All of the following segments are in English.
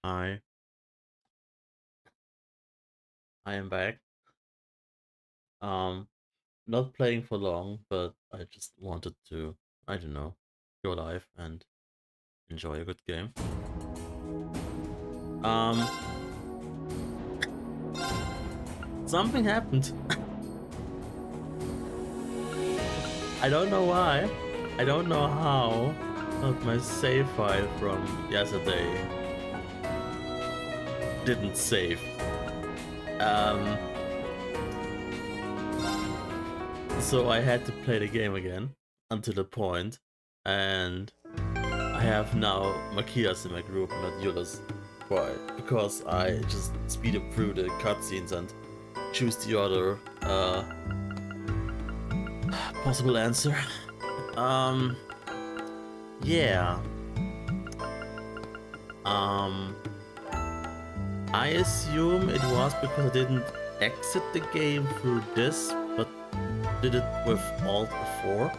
I I am back. Um, not playing for long, but I just wanted to, I don't know, go live and enjoy a good game. Um, Something happened. I don't know why. I don't know how, but my save file from yesterday didn't save. Um, so I had to play the game again until the point, and I have now Makias in my group, not Yulas. Why? Because I just speed up through the cutscenes and choose the other possible answer. Um, yeah. Um, I assume it was because I didn't exit the game through this, but did it with Alt before.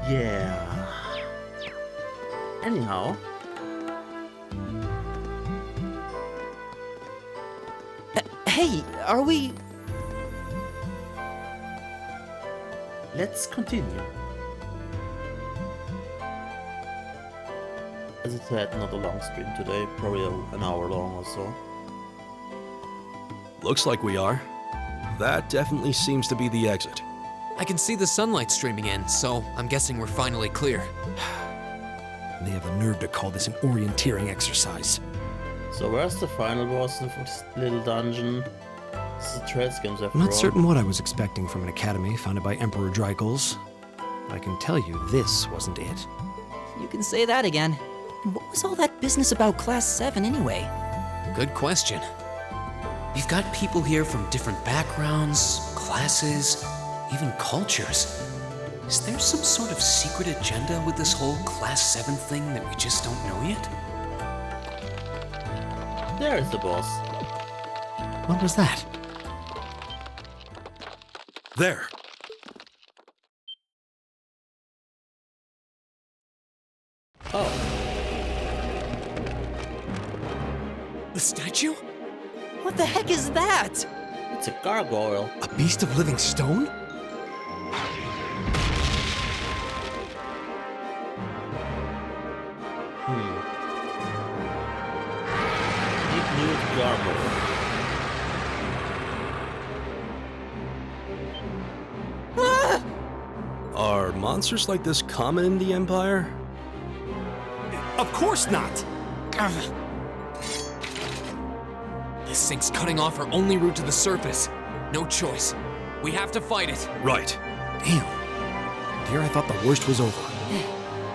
Yeah. Anyhow. Hey, are we... Let's continue. As I said, not a long stream today, probably an hour long or so. Looks like we are. That definitely seems to be the exit. I can see the sunlight streaming in, so I'm guessing we're finally clear. They have the nerve to call this an orienteering exercise. So where's the final boss of this little dungeon? This is Treadskins after I'm not all. certain what I was expecting from an academy founded by Emperor Drykles. I can tell you this wasn't it. You can say that again. And what was all that business about Class 7 anyway? Good question. We've got people here from different backgrounds, classes, even cultures. Is there some sort of secret agenda with this whole Class 7 thing that we just don't know yet? There's the boss. What was that? There! Oh, The statue? What the heck is that? it's a gargoyle. A beast of living stone? Deep nude gargoyle. Ah! Are monsters like this common in the Empire? Of course not! This thing's cutting off our only route to the surface. No choice. We have to fight it. Right. Damn. Dear, I thought the worst was over.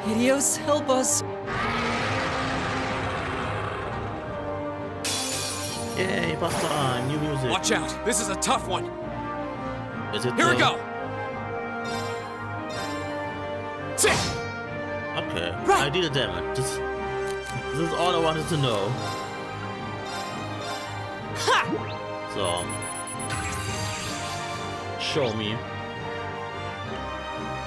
Idios, help us! Yay, Basta, new music. Watch out. This is a tough one. Is it Here we go. Sit. Okay, Right. I did the damage. This is all I wanted to know. Ha! So, show me.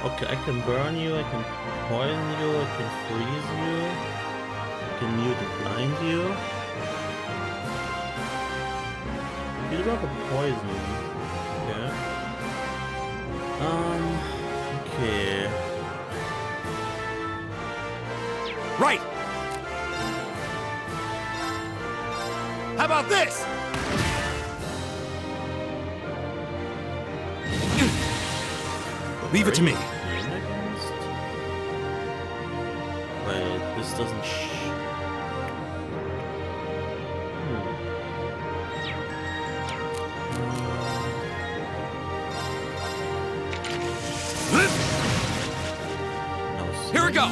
Okay, I can burn you, I can poison you, I can freeze you, I can mute and blind you. You drop a poison. Okay. Okay. Right! How about this? Leave it to me. Green against? Wait, this doesn't No, Here we go.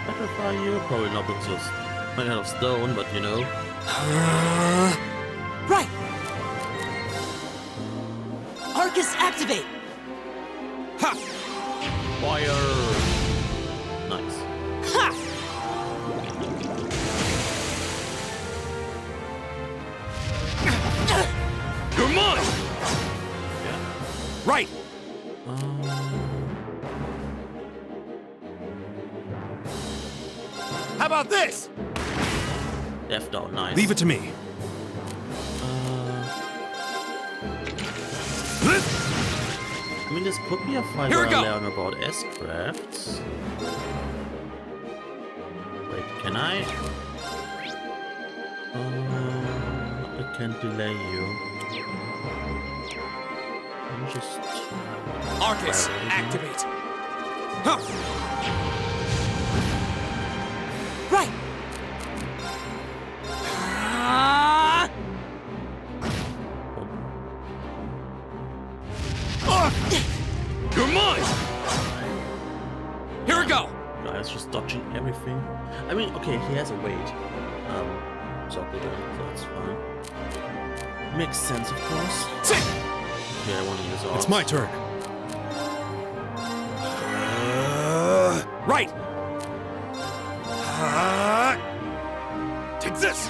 petrify you? Probably not with just made out of stone, but you know. Right! Arcus, activate! Ha! Fire! Nice. Ha! You're mine! Right! How about this? Death down, nice. Leave it to me. I mean, this could be a fight Here where we I go. learn about S-Crafts. Wait, can I? I can't delay you. Let me just... Arcus, activate! Huh. Right! You're mine! Here we go! Guys, just dodging everything. I mean, okay, he has a weight. Zokoden, so that's fine. Makes sense, of course. Sit! Okay, I want to use all. It's my turn. Right! Take this!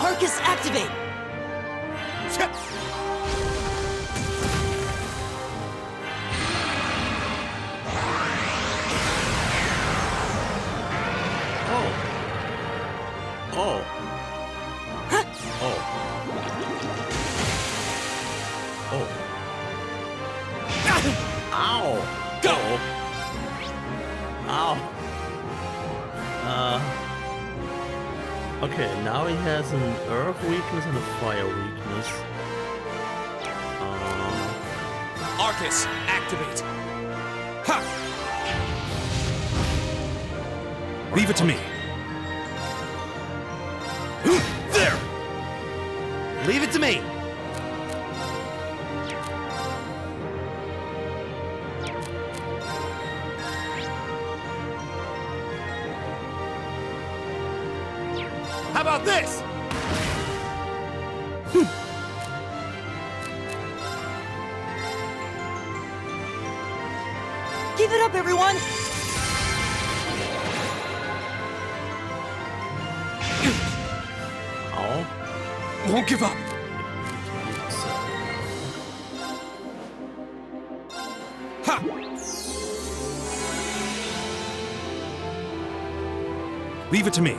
Arcus, activate! Oh. Oh. Oh. Ow! Go! Ow! Okay, now he has an earth weakness and a fire weakness. Arcus, activate! Ha! Leave it to me. There! Leave it to me. How about this? Give it up, everyone! Ow. Won't give up. Ha! Leave it to me.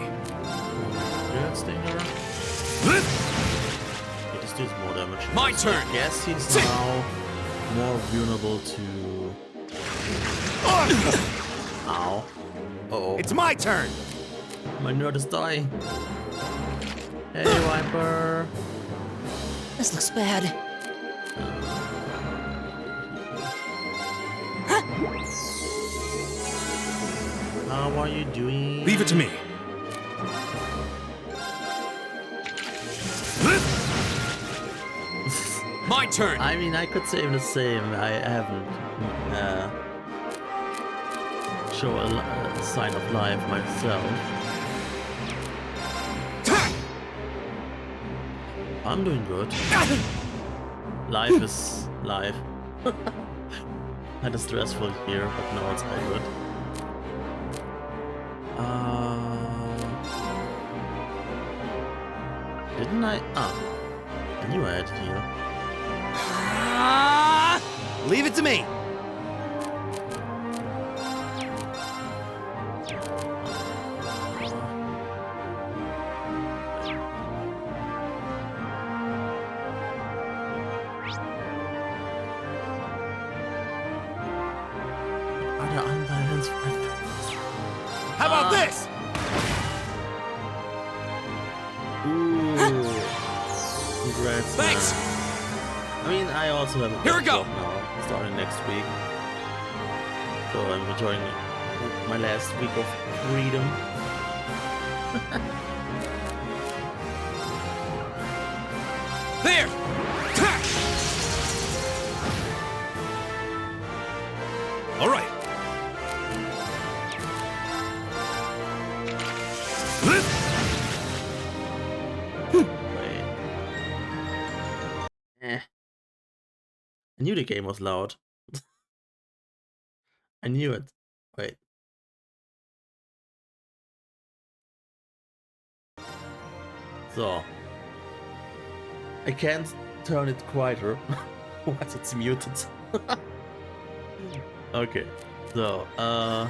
Yeah, Stinger. He just deals more damage. My turn. I guess he's Sit. now more vulnerable to... Ow. Uh-oh. It's my turn! My nerd is dying. Hey, Viper. This looks bad. How are you doing? Leave it to me. My turn! I mean, I could say the same. I haven't show a sign of life myself. I'm doing good. Life is life. Kinda stressful here, but now it's all good. Didn't I? I knew I had it here. Leave it to me. Are there unbalanced weapons? How about this? Ooh. Congrats. Thanks. Man. I mean, I also have a Here we go. job now, starting next week. So I'm enjoying my last week of freedom. There! Ha! All right. Wait. I knew the game was loud. I knew it. Wait. So. I can't turn it quieter. What? It's muted. Okay. So, how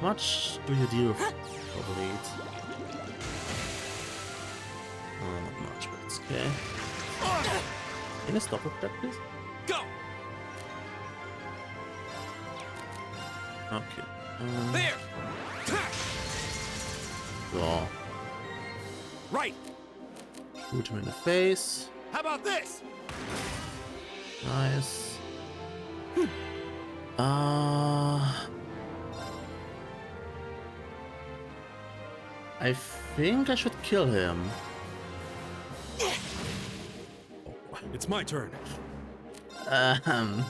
much do you deal with overlead? Not much, but it's okay. Can you stop with that, please? Go! Okay. There! Ha! So, Right! shoot him in the face. How about this? Nice. I think I should kill him. It's my turn. Um.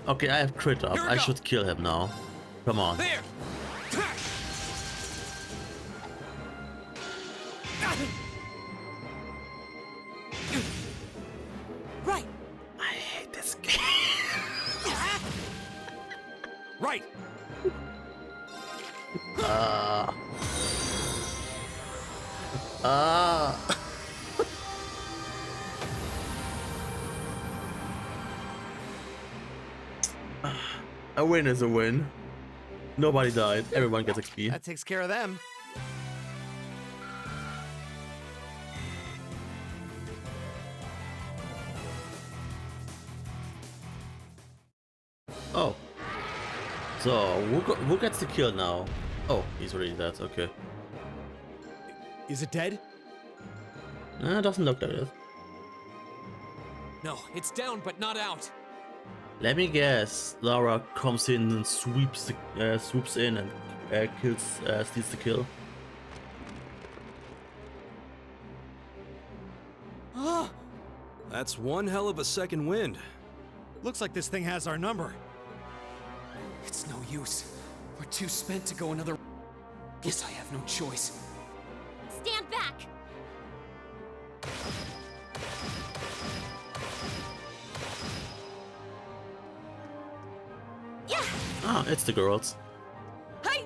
Okay, I have crit up. Here we I go. should kill him now. Come on. There! Ha! Right. I hate this game. Right! A win is a win. Nobody died. Everyone gets XP. That takes care of them. Oh. So, who gets the kill now? Oh, he's already dead. Okay. Is it dead? Doesn't look like it. No, it's down but not out. Let me guess. Lara comes in and swoops in and steals the kill. That's one hell of a second wind. Looks like this thing has our number. It's no use. We're too spent to go another. Guess I have no choice. Stand back! Yeah! Ah, it's the girls. Hi!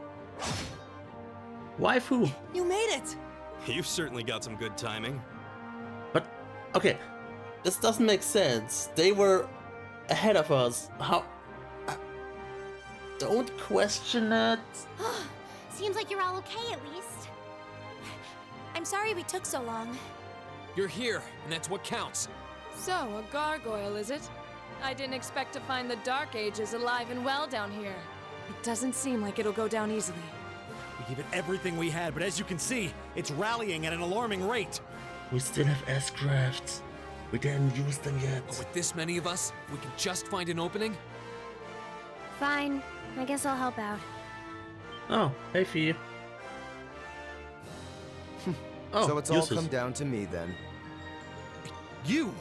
Waifu. You made it! You've certainly got some good timing. But, okay. This doesn't make sense. They were ahead of us. How? Don't question it. Seems like you're all okay at least. I'm sorry we took so long. You're here, and that's what counts. So, a gargoyle, is it? I didn't expect to find the Dark Ages alive and well down here. It doesn't seem like it'll go down easily. We gave it everything we had, but as you can see, it's rallying at an alarming rate. We still have S-crafts. We didn't use them yet. But with this many of us, we can just find an opening? Fine. I guess I'll help out. Oh, hey Fee. Oh, So it's all useless. come down to me then. You!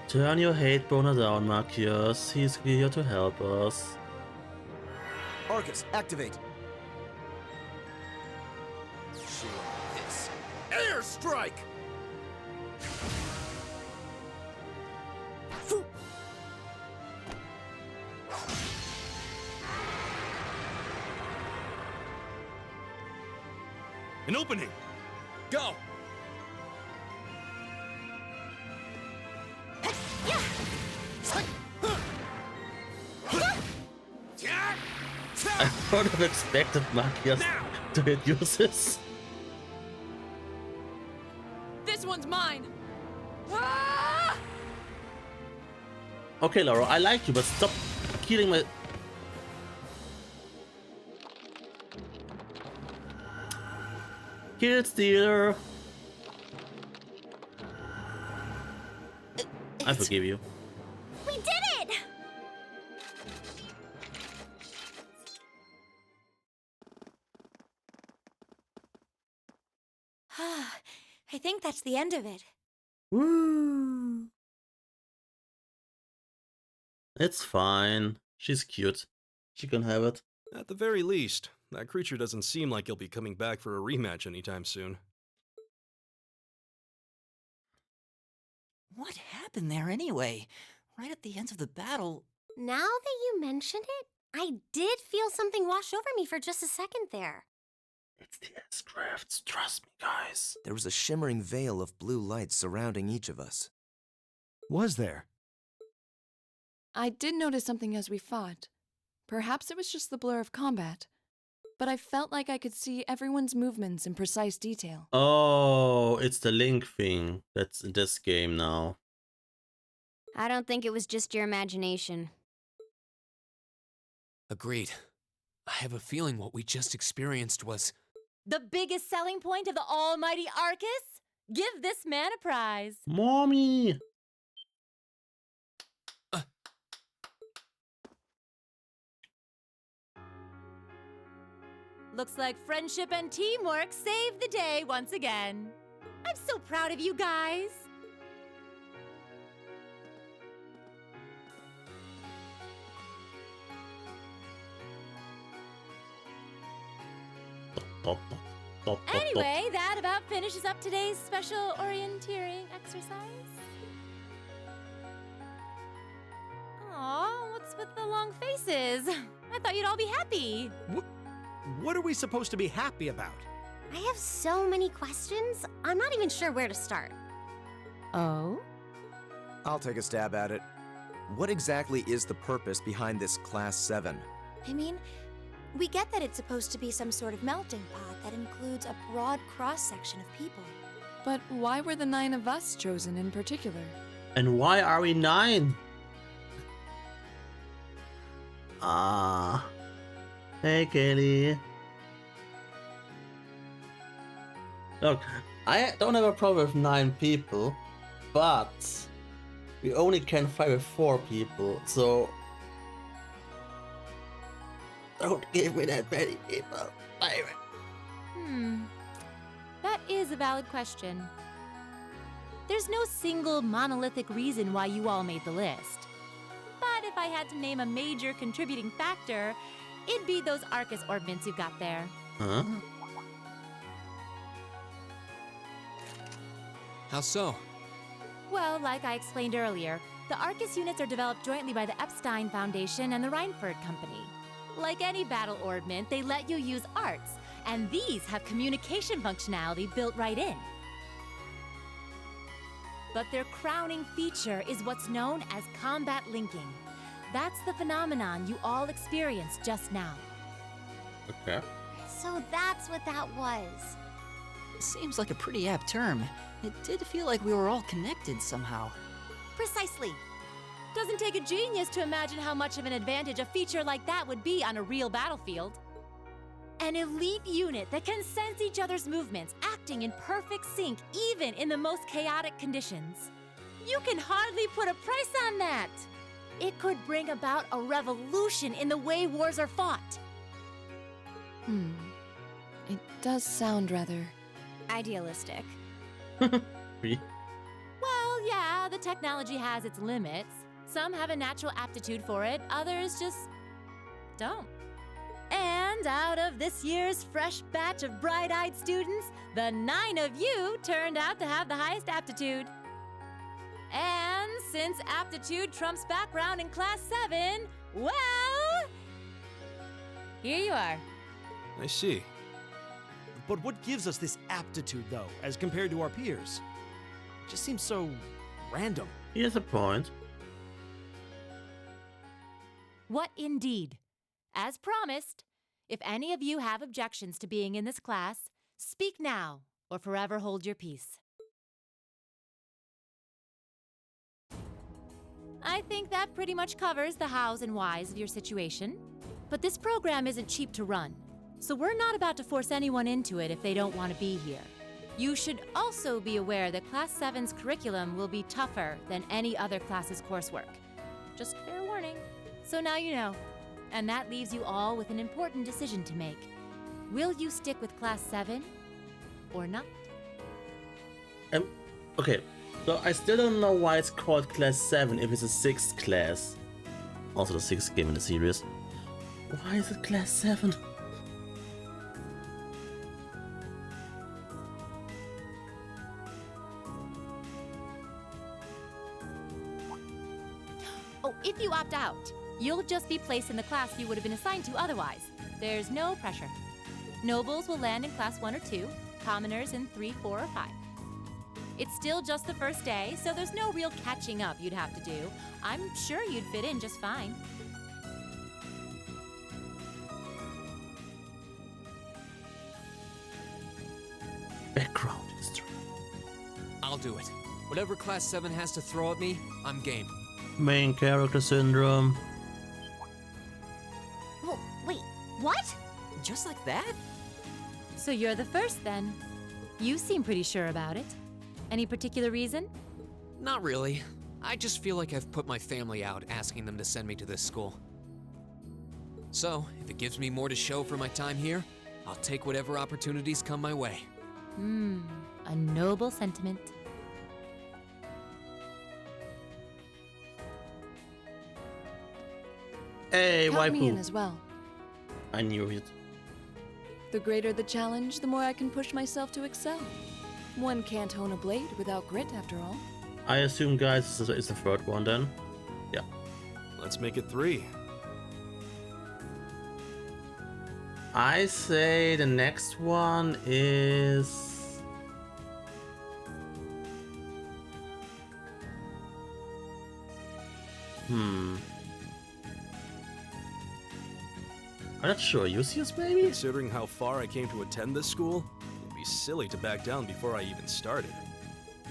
Turn your hate boner down, Marcus. He's here to help us. Arcus, activate. This. Airstrike! An opening! Go! I would have expected Marcus to hit uses. This one's mine! Ah! Okay, Laura, I like you, but stop killing my... Kill stealer. I forgive you. We did it! I think that's the end of it. Woo! It's fine. She's cute. She can have it. At the very least, that creature doesn't seem like he'll be coming back for a rematch anytime soon. What happened there anyway? Right at the end of the battle, Now that you mention it, I did feel something wash over me for just a second there. It's the S-Crafts, trust me, guys. There was a shimmering veil of blue light surrounding each of us. Was there? I did notice something as we fought. Perhaps it was just the blur of combat. But I felt like I could see everyone's movements in precise detail. Oh, it's the Link thing that's in this game now. I don't think it was just your imagination. Agreed. I have a feeling what we just experienced was... The biggest selling point of the almighty Arcus? Give this man a prize. Mommy! Looks like friendship and teamwork saved the day once again. I'm so proud of you guys. Anyway, that about finishes up today's special orienteering exercise. Aw, what's with the long faces? I thought you'd all be happy. What are we supposed to be happy about? I have so many questions, I'm not even sure where to start. Oh? I'll take a stab at it. What exactly is the purpose behind this Class 7? I mean, we get that it's supposed to be some sort of melting pot that includes a broad cross-section of people. But why were the 9 of us chosen in particular? And why are we 9? Ah. Hey, Kaylee. Look, I don't have a problem with 9 people, but we only can fight with 4 people, so don't give me that many people. That is a valid question. There's no single monolithic reason why you all made the list. But if I had to name a major contributing factor, it'd be those Arcus orbments you've got there. Huh? How so? Well, like I explained earlier, the Arcus units are developed jointly by the Epstein Foundation and the Reinford Company. Like any battle orbment, they let you use arts, and these have communication functionality built right in. But their crowning feature is what's known as combat linking. That's the phenomenon you all experienced just now. Okay. So that's what that was. Seems like a pretty apt term. It did feel like we were all connected somehow. Precisely. Doesn't take a genius to imagine how much of an advantage a feature like that would be on a real battlefield. An elite unit that can sense each other's movements, acting in perfect sync even in the most chaotic conditions. You can hardly put a price on that. It could bring about a revolution in the way wars are fought. It does sound rather... Idealistic. Me? Well, yeah, the technology has its limits. Some have a natural aptitude for it, others just don't. And out of this year's fresh batch of bright-eyed students, the 9 of you turned out to have the highest aptitude. And since aptitude trumps background in Class 7, well, here you are. I see. But what gives us this aptitude, though, as compared to our peers? It just seems so random. He has a point. What indeed? As promised, if any of you have objections to being in this class, speak now or forever hold your peace. I think that pretty much covers the hows and whys of your situation. But this program isn't cheap to run, so we're not about to force anyone into it if they don't want to be here. You should also be aware that Class 7's curriculum will be tougher than any other class's coursework. Just fair warning. So now you know. And that leaves you all with an important decision to make. Will you stick with Class 7 or not? Okay, so I still don't know why it's called Class 7 if it's a 6th class. Also the 6th game in the series. Why is it Class 7? Oh, if you opt out, You'll just be placed in the class you would have been assigned to otherwise. There's no pressure. Nobles will land in class 1 or 2, commoners in 3, 4, or 5. It's still just the first day, so there's no real catching up you'd have to do. I'm sure you'd fit in just fine. Background history. I'll do it. Whatever Class 7 has to throw at me, I'm game. Main character syndrome. Oh, wait, what? Just like that? So you're the first then. You seem pretty sure about it. Any particular reason? Not really. I just feel like I've put my family out asking them to send me to this school. So, if it gives me more to show for my time here, I'll take whatever opportunities come my way. A noble sentiment. Hey, Count me in waifu. as well. I knew it. The greater the challenge, the more I can push myself to excel. One can't hone a blade without grit, after all. I assume, guys, this is the third one then. Yeah. Let's make it 3. I say the next one is... I'm not sure. Lucius, maybe? Considering how far I came to attend this school, it'd be silly to back down before I even started.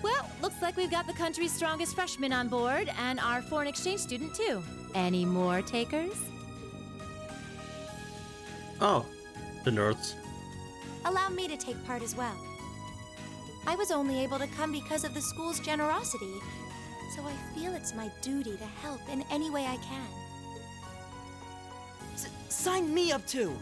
Well, looks like we've got the country's strongest freshman on board, and our foreign exchange student too. Any more takers? Oh, the nerds. Allow me to take part as well. I was only able to come because of the school's generosity, so I feel it's my duty to help in any way I can. Sign me up too!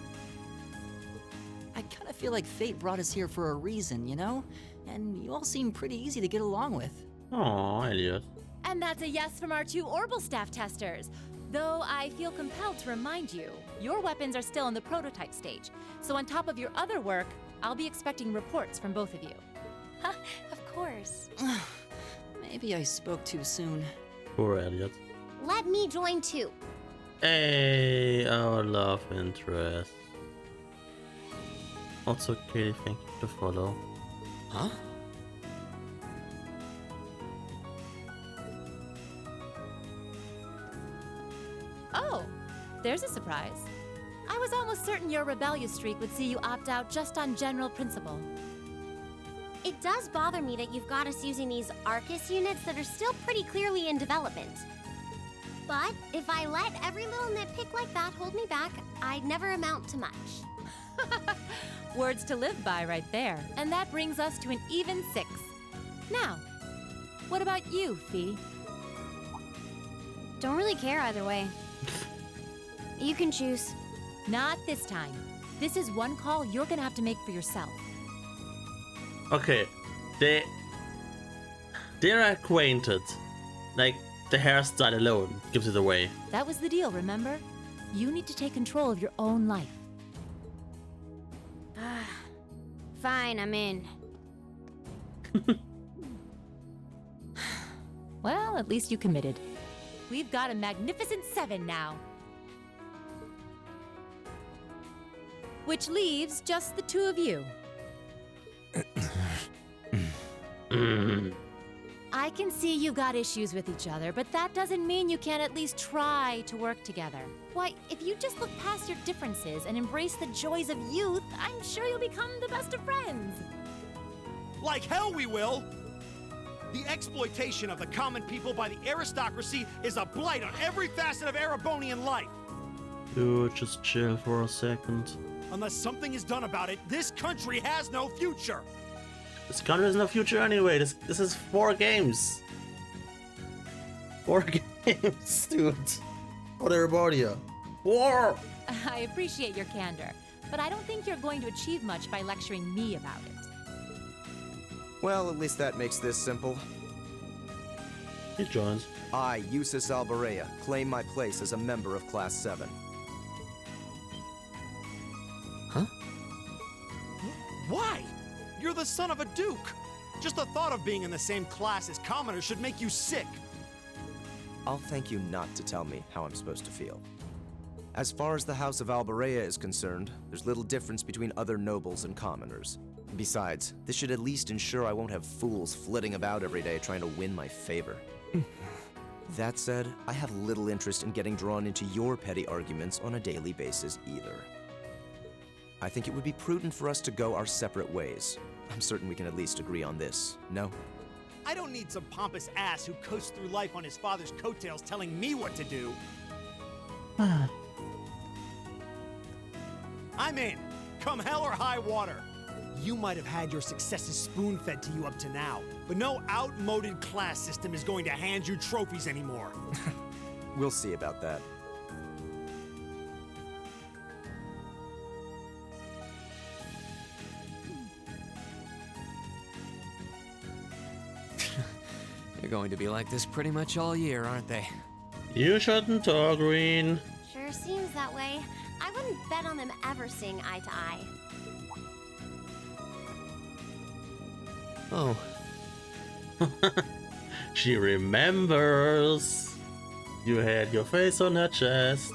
I kinda feel like fate brought us here for a reason, you know? And you all seem pretty easy to get along with. Oh, Elliot. And that's a yes from our 2 Orbital staff testers. Though I feel compelled to remind you, your weapons are still in the prototype stage. So on top of your other work, I'll be expecting reports from both of you. Of course. Maybe I spoke too soon. Poor Elliot. Let me join too. Hey, our love interest. Also, Katie, thank you to follow. Huh? Oh, there's a surprise. I was almost certain your rebellious streak would see you opt out just on general principle. It does bother me that you've got us using these Arcus units that are still pretty clearly in development. But if I let every little nitpick like that hold me back, I'd never amount to much. Words to live by right there. And that brings us to an even 6. Now, what about you, Fee? Don't really care either way. You can choose. Not this time. This is one call you're gonna have to make for yourself. Okay, they're acquainted. Like, the hairstyle alone gives it away. That was the deal, remember? You need to take control of your own life. Fine, I'm in. Well, at least you committed. We've got a magnificent 7 now. Which leaves just the 2 of you. I can see you've got issues with each other, but that doesn't mean you can't at least try to work together. Why, if you just look past your differences and embrace the joys of youth, I'm sure you'll become the best of friends. Like hell we will! The exploitation of the common people by the aristocracy is a blight on every facet of Erebonian life. Dude, just chill for a second. Unless something is done about it, this country has no future. This country has no future anyway. This is 4 games. 4 games, dude. What Erebordia? 4! I appreciate your candor, but I don't think you're going to achieve much by lecturing me about it. Well, at least that makes this simple. He joins. I, Eustace Albarea, claim my place as a member of Class 7. Huh? Why? You're the son of a duke. Just the thought of being in the same class as commoners should make you sick. I'll thank you not to tell me how I'm supposed to feel. As far as the House of Alborea is concerned, there's little difference between other nobles and commoners. Besides, this should at least ensure I won't have fools flitting about every day trying to win my favor. That said, I have little interest in getting drawn into your petty arguments on a daily basis either. I think it would be prudent for us to go our separate ways. I'm certain we can at least agree on this, no? I don't need some pompous ass who coasts through life on his father's coattails telling me what to do. I'm in. Come hell or high water. You might have had your successes spoon-fed to you up to now, but no outmoded class system is going to hand you trophies anymore. We'll see about that. They're going to be like this pretty much all year, aren't they? You shouldn't talk, Green. Sure seems that way. I wouldn't bet on them ever seeing eye to eye. Oh. She remembers. You had your face on her chest.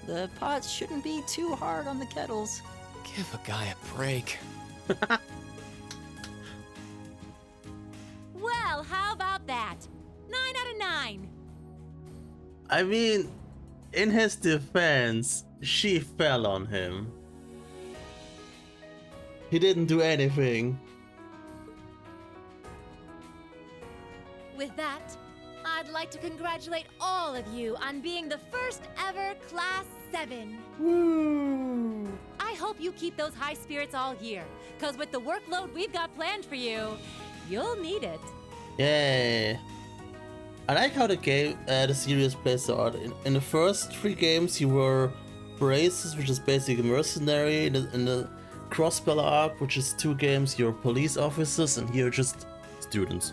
The pots shouldn't be too hard on the kettles. Give a guy a break. Well, how about that? 9 out of 9. I mean, in his defense, she fell on him. He didn't do anything. With that, I'd like to congratulate all of you on being the first ever Class 7. Woo! I hope you keep those high spirits all year, because with the workload we've got planned for you, you'll need it. Yay! I like how the series plays out. In the first 3 games, you were Braces, which is basically a mercenary. In the Crossbell arc, which is 2 games, you're police officers, and here just students.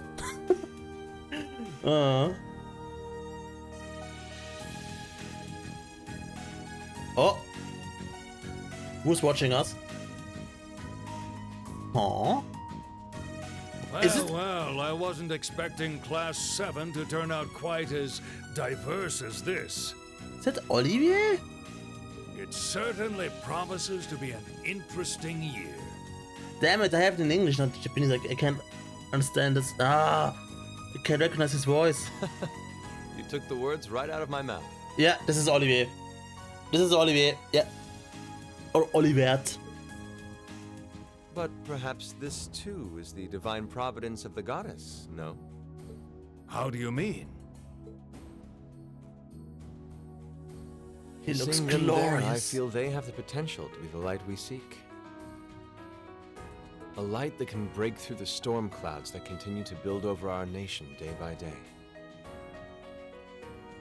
Oh, who's watching us? Huh? Well, I wasn't expecting Class 7 to turn out quite as diverse as this. Is that Olivier? It certainly promises to be an interesting year. Damn it, I have it in English, not Japanese. I can't understand this. I can't recognize his voice. You took the words right out of my mouth. Yeah, this is Olivier. This is Olivier, yeah. Or Olivert. But perhaps this too is the divine providence of the goddess, no? How do you mean? He looks Seeing them there, glorious. I feel they have the potential to be the light we seek. A light that can break through the storm clouds that continue to build over our nation day by day.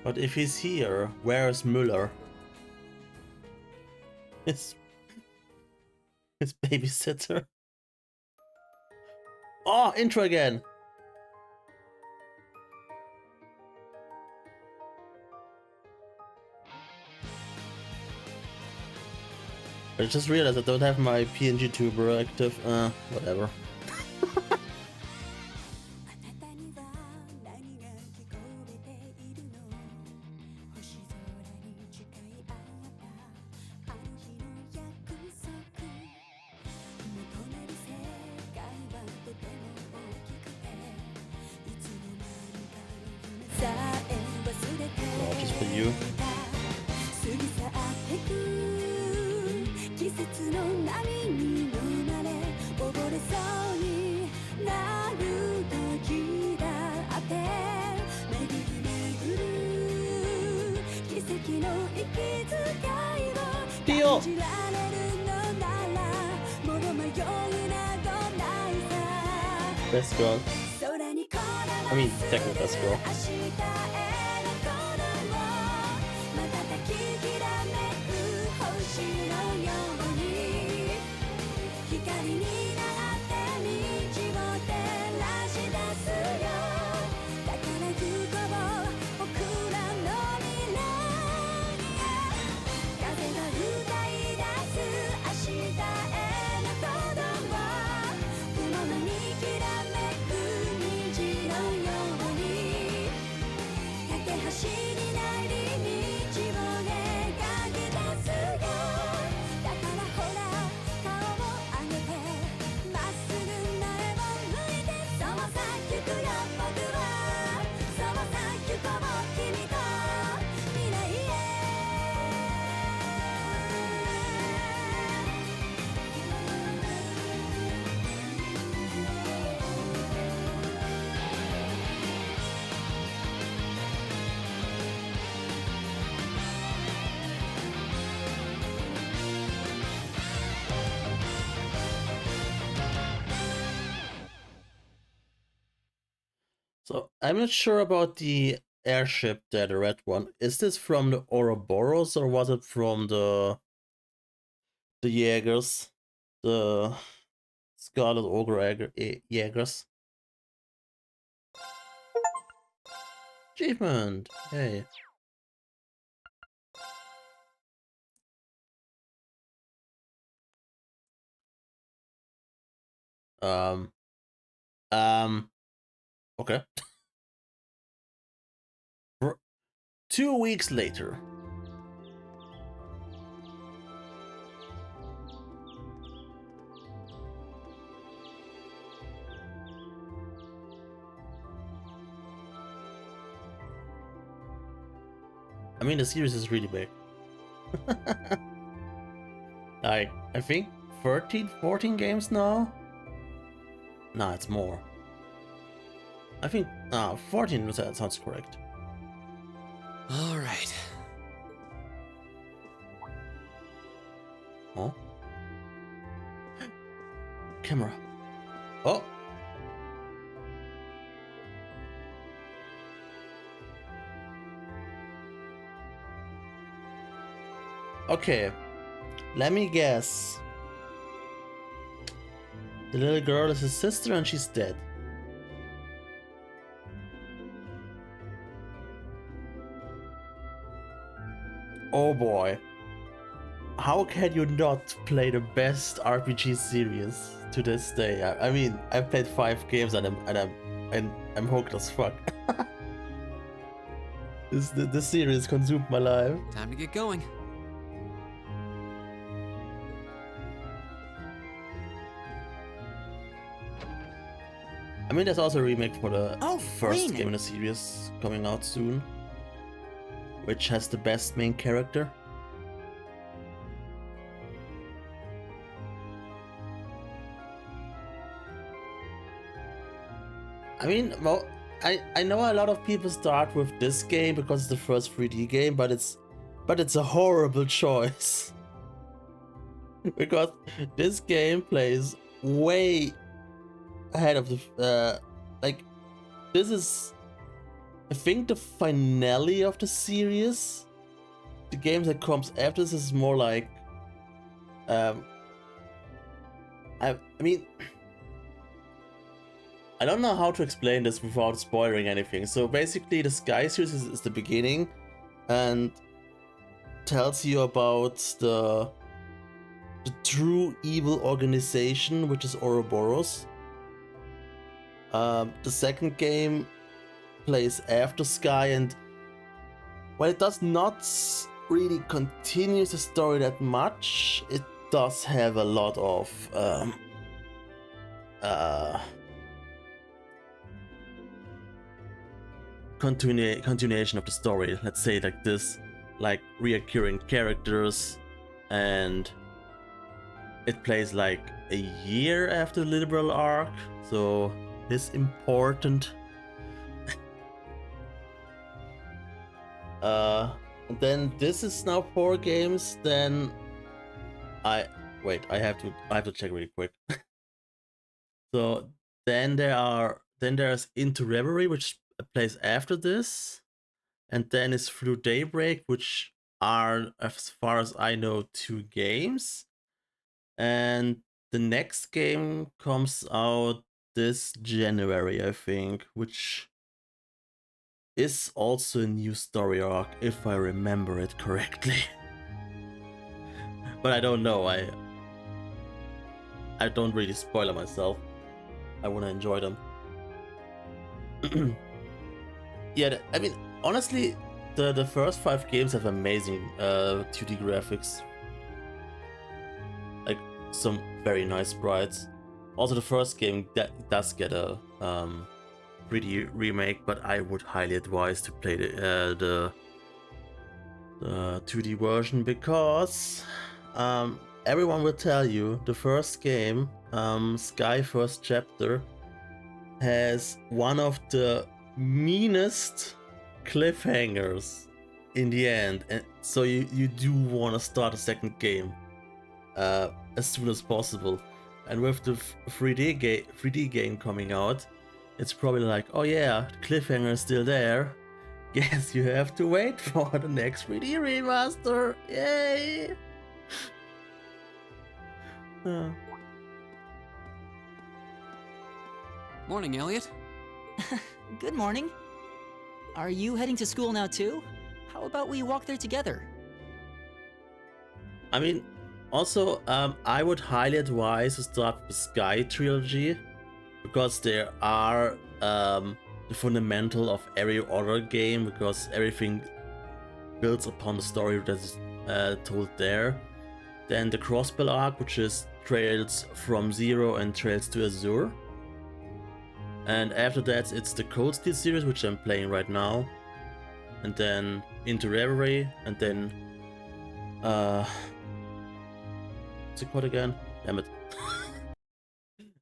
But if he's here, where is Müller? His babysitter. Oh, intro again. I just realized I don't have my PNG tuber active. Whatever. Oh, just for you. Dio! Best girl. I mean, technically best girl. So I'm not sure about the airship there, the red one. Is this from the Ouroboros or was it from the Jaegers? The Scarlet Ogre Jaegers? Achievement! Hey. Okay. 2 weeks later. I mean, the series is really big. Like, I think 13, 14 games now? Nah, it's more. I think 14 that sounds correct. All right. Huh? Camera. Oh. Okay. Let me guess. The little girl is his sister and she's dead. Oh boy. How can you not play the best RPG series to this day? I mean, I've played 5 games and I'm hooked as fuck. This series consumed my life. Time to get going. I mean, there's also a remake for the first Rain. game in the series coming out soon, which has the best main character. I mean, well, I know a lot of people start with this game because it's the first 3D game, but it's a horrible choice. Because this game plays way ahead of the like, this is, I think, the finale of the series. The game that comes after this is more like I mean, I don't know how to explain this without spoiling anything. So basically the Sky series is the beginning and tells you about the true evil organization, which is Ouroboros. The second game plays after Sky, and while it does not really continue the story that much, it does have a lot of continuation of the story, let's say like this, like reoccurring characters, and it plays like a year after the Liberal arc, so it's important. And then this is now 4 games. Then I have to check really quick. So then there's Into Reverie, which plays after this, and then is Through Daybreak, which are, as far as I know, 2 games. And the next game comes out this January, I think, which is also a new story arc, if I remember it correctly. But I don't know, I don't really spoil myself. I want to enjoy them. Yeah, I mean, honestly, the first 5 games have amazing 2D graphics. Like, some very nice sprites. Also, the first game does get a 3D remake, but I would highly advise to play the 2D version, because everyone will tell you the first game, Sky First Chapter, has one of the meanest cliffhangers in the end, and so you do want to start a second game as soon as possible. And with the 3D game coming out, it's probably like, oh yeah, cliffhanger is still there. Guess you have to wait for the next 3D remaster. Yay! Morning, Elliot. Good morning. Are you heading to school now too? How about we walk there together? I mean, also, I would highly advise to start with the Sky Trilogy, because there are the fundamental of every other game, because everything builds upon the story that is told there. Then the Crossbell arc, which is Trails from Zero and Trails to Azure. And after that, it's the Cold Steel series, which I'm playing right now. And then Into Reverie, and then what's it called again? Damn it.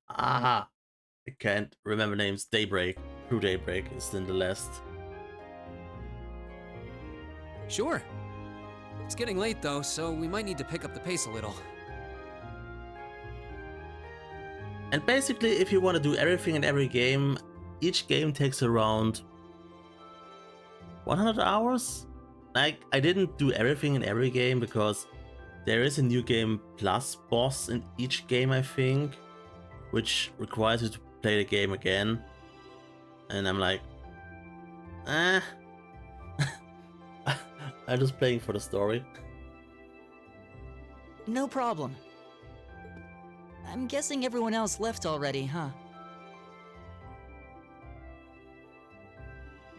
I can't remember names. Daybreak. True Daybreak is then the last. Sure. It's getting late though, so we might need to pick up the pace a little. And basically, if you want to do everything in every game, each game takes around 100 hours? Like, I didn't do everything in every game because there is a New Game Plus boss in each game, I think, which requires you to play the game again. And I'm like, I'm just playing for the story. No problem. I'm guessing everyone else left already, huh?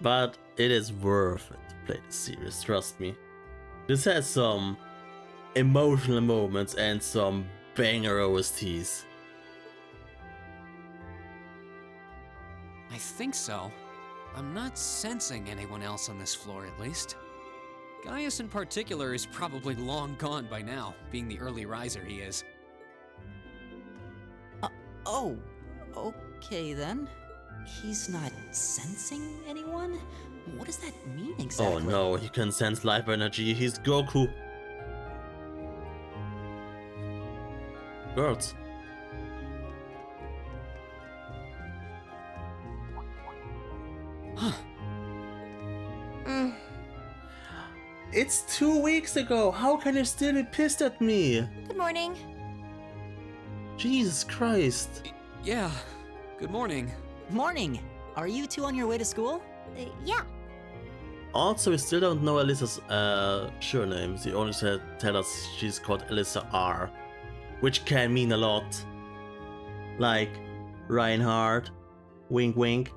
But it is worth it to play the series, trust me. This has some emotional moments and some banger OSTs. I think so. I'm not sensing anyone else on this floor, at least. Gaius in particular is probably long gone by now, being the early riser he is. Oh, okay then. He's not sensing anyone? What does that mean exactly? Oh no, he can sense life energy, he's Goku. Girls. Huh. It's 2 weeks ago, how can you still be pissed at me? Good morning. Jesus Christ. Yeah, good morning. Morning! Are you two on your way to school? Yeah. Also, we still don't know Alyssa's surname. She only tell us she's called Alyssa R, which can mean a lot. Like Reinhardt, wink wink.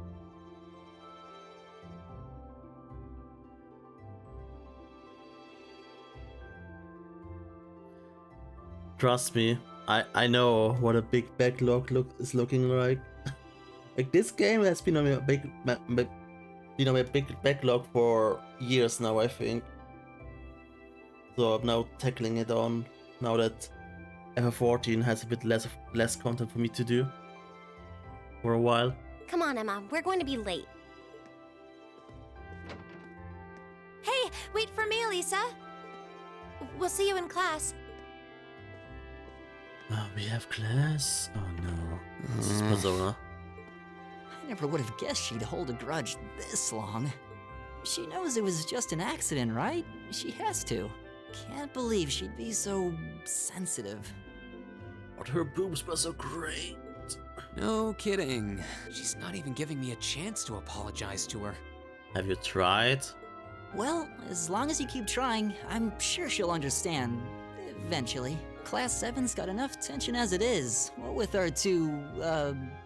Trust me, I know what a big backlog is looking like. Like, this game has been on a big backlog for years now, I think. So I'm now tackling it on now that FF14 has a bit less content for me to do for a while. Come on, Emma. We're going to be late. Hey, wait for me, Lisa. We'll see you in class. We have class? Oh no. This is Persona. I never would have guessed she'd hold a grudge this long. She knows it was just an accident, right? She has to. Can't believe she'd be so sensitive. But her boobs were so great. No kidding. She's not even giving me a chance to apologize to her. Have you tried? Well, as long as you keep trying, I'm sure she'll understand. Eventually. Class 7's got enough tension as it is, what with our two,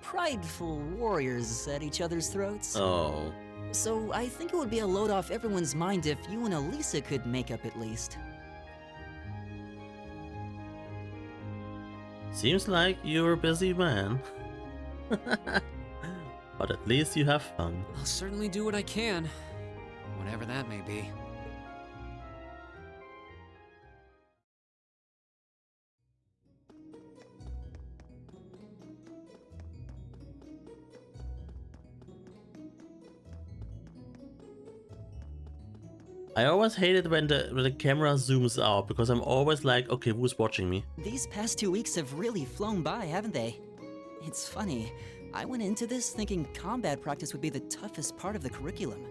prideful warriors at each other's throats. Oh. So I think it would be a load off everyone's mind if you and Elisa could make up at least. Seems like you're a busy man. But at least you have fun. I'll certainly do what I can, whatever that may be. I always hate it when the camera zooms out, because I'm always like, okay, who's watching me? These past 2 weeks have really flown by, haven't they? It's funny. I went into this thinking combat practice would be the toughest part of the curriculum.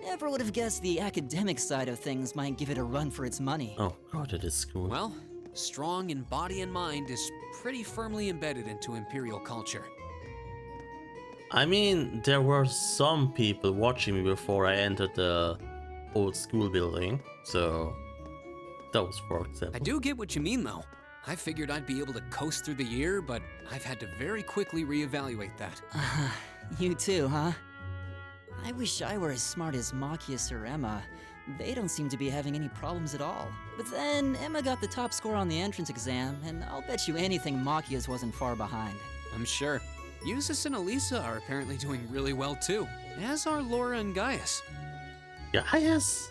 Never would have guessed the academic side of things might give it a run for its money. Oh god, it is cool. Well, strong in body and mind is pretty firmly embedded into Imperial culture. I mean, there were some people watching me before I entered the old school building, so those, for example. I do get what you mean, though. I figured I'd be able to coast through the year, but I've had to very quickly reevaluate that. You too, huh? I wish I were as smart as Machias or Emma. They don't seem to be having any problems at all. But then Emma got the top score on the entrance exam, and I'll bet you anything Machias wasn't far behind. I'm sure. Eustace and Elisa are apparently doing really well too, as are Laura and Gaius. Gaius?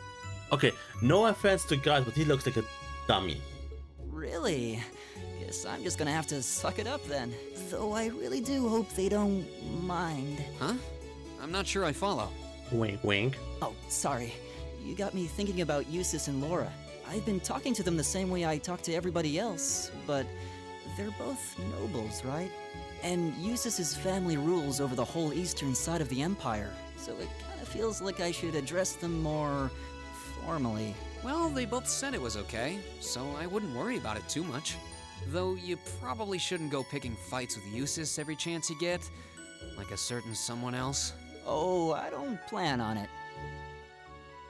Okay, no offense to Gaius, but he looks like a dummy. Really? Guess I'm just gonna have to suck it up then. Though I really do hope they don't mind. Huh? I'm not sure I follow. Wink, wink. Oh, sorry. You got me thinking about Eustace and Laura. I've been talking to them the same way I talk to everybody else, but they're both nobles, right? And Eustace's family rules over the whole eastern side of the Empire, so it kind of feels like I should address them more formally. Well, they both said it was okay, so I wouldn't worry about it too much. Though you probably shouldn't go picking fights with Eustace every chance you get, like a certain someone else. Oh, I don't plan on it.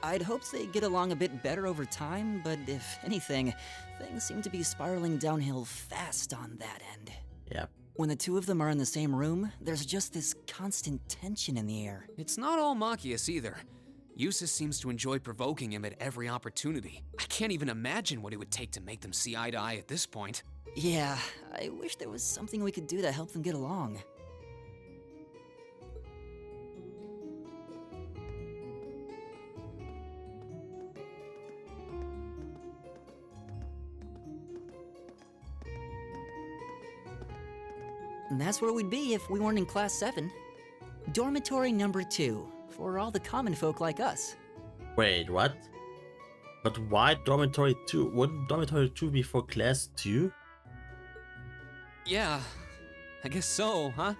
I'd hoped they'd get along a bit better over time, but if anything, things seem to be spiraling downhill fast on that end. Yep. When the two of them are in the same room, there's just this constant tension in the air. It's not all Machias either. Eustace seems to enjoy provoking him at every opportunity. I can't even imagine what it would take to make them see eye to eye at this point. Yeah, I wish there was something we could do to help them get along. And that's where we'd be if we weren't in Class 7. Dormitory number 2, for all the common folk like us. Wait, what? But why Dormitory 2? Wouldn't Dormitory 2 be for Class 2? Yeah, I guess so, huh?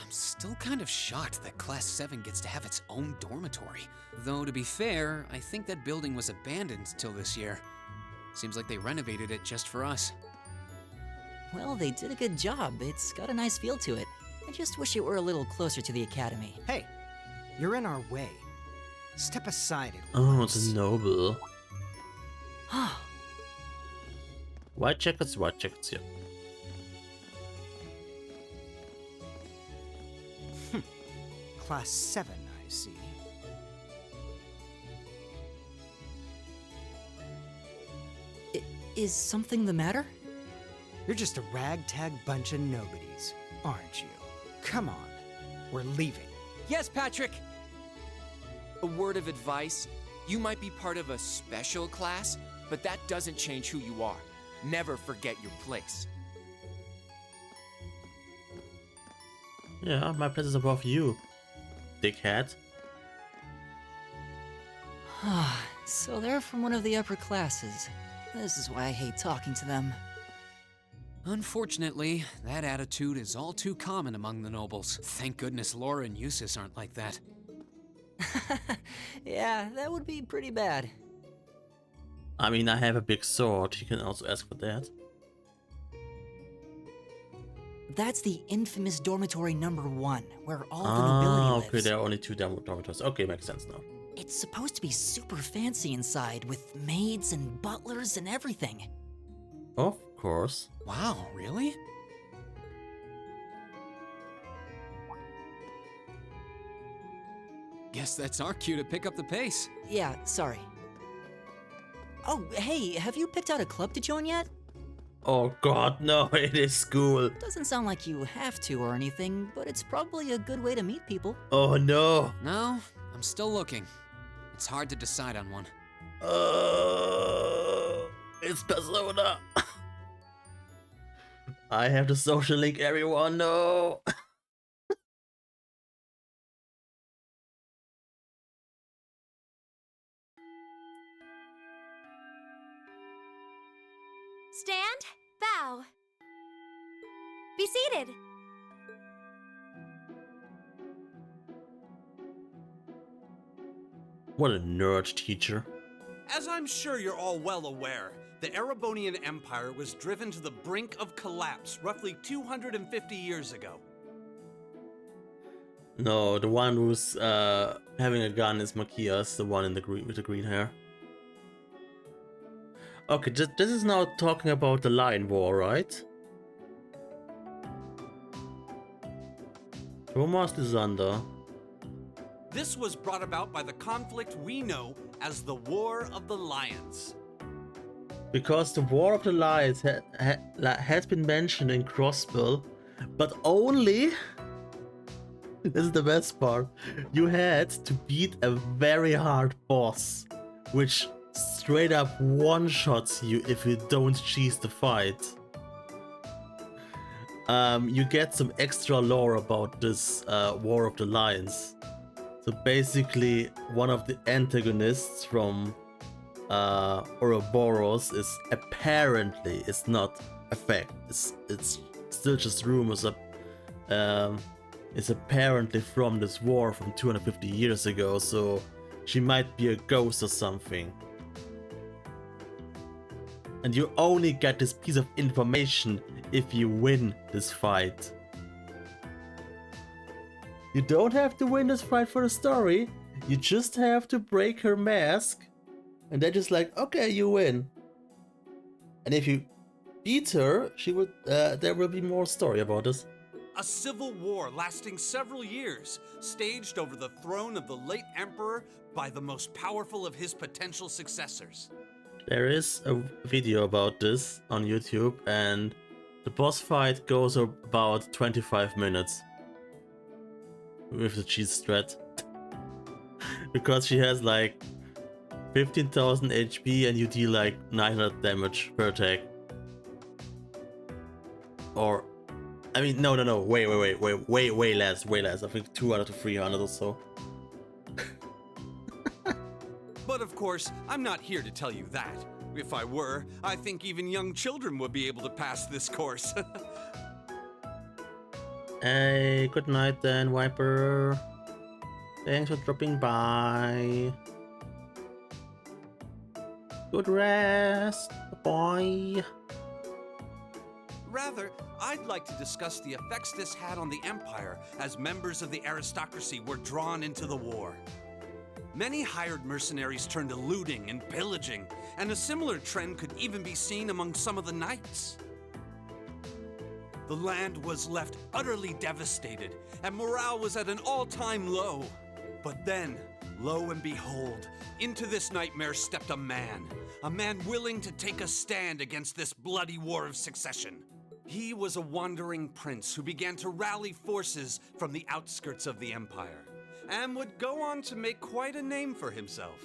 I'm still kind of shocked that Class 7 gets to have its own dormitory. Though, to be fair, I think that building was abandoned till this year. Seems like they renovated it just for us. Well, they did a good job. It's got a nice feel to it. I just wish it were a little closer to the academy. Hey, you're in our way. Step aside. Oh, it's a noble. White jackets, yeah. Class 7, I see. Is something the matter? You're just a ragtag bunch of nobodies, aren't you? Come on, we're leaving. Yes, Patrick! A word of advice. You might be part of a special class, but that doesn't change who you are. Never forget your place. Yeah, my place is above you, dickhead. So they're from one of the upper classes. This is why I hate talking to them. Unfortunately, that attitude is all too common among the nobles. Thank goodness Laura and Eustace aren't like that. Yeah, that would be pretty bad. I mean, I have a big sword. You can also ask for that. That's the infamous dormitory number 1, where all the nobility lives. Okay, there are only 2 dormitories. Okay, makes sense now. It's supposed to be super fancy inside, with maids and butlers and everything. Of course. Wow, really? Guess that's our cue to pick up the pace. Yeah, sorry. Oh, hey, have you picked out a club to join yet? Oh god, no, it is school. Doesn't sound like you have to or anything, but it's probably a good way to meet people. Oh no. No, I'm still looking. It's hard to decide on one. It's Persona. I have to social link everyone, no. Stand, bow. Be seated. What a nerd teacher. As I'm sure you're all well aware, the Erebonian Empire was driven to the brink of collapse roughly 250 years ago. No, the one who's having a gun is Machias, the one in the green with the green hair. Okay, this is now talking about the Lion War, right? Thomas Lysander. This was brought about by the conflict we know as the War of the Lions. Because the War of the Lions has been mentioned in Crossbill, but only, this is the best part, you had to beat a very hard boss, which straight up one-shots you if you don't cheese the fight. You get some extra lore about this War of the Lions. So basically, one of the antagonists from Ouroboros is apparently, it's not a fact, it's still just rumors of, it's apparently from this war from 250 years ago, so she might be a ghost or something. And you only get this piece of information if you win this fight. You don't have to win this fight for the story, you just have to break her mask, and they're just like, okay, you win. And if you beat her, she would. There will be more story about this. A civil war lasting several years, staged over the throne of the late emperor by the most powerful of his potential successors. There is a video about this on YouTube, and the boss fight goes about 25 minutes. With the cheese strat. Because she has like 15,000 HP and you deal like 900 damage per attack. Or, I mean, no, way less. I think 200 to 300 or so. But of course, I'm not here to tell you that. If I were, I think even young children would be able to pass this course. Hey, good night then, Viper. Thanks for dropping by. Good rest, boy. Rather, I'd like to discuss the effects this had on the Empire as members of the aristocracy were drawn into the war. Many hired mercenaries turned to looting and pillaging, and a similar trend could even be seen among some of the knights. The land was left utterly devastated, and morale was at an all-time low. But then, lo and behold, into this nightmare stepped a man willing to take a stand against this bloody war of succession. He was a wandering prince who began to rally forces from the outskirts of the Empire, and would go on to make quite a name for himself.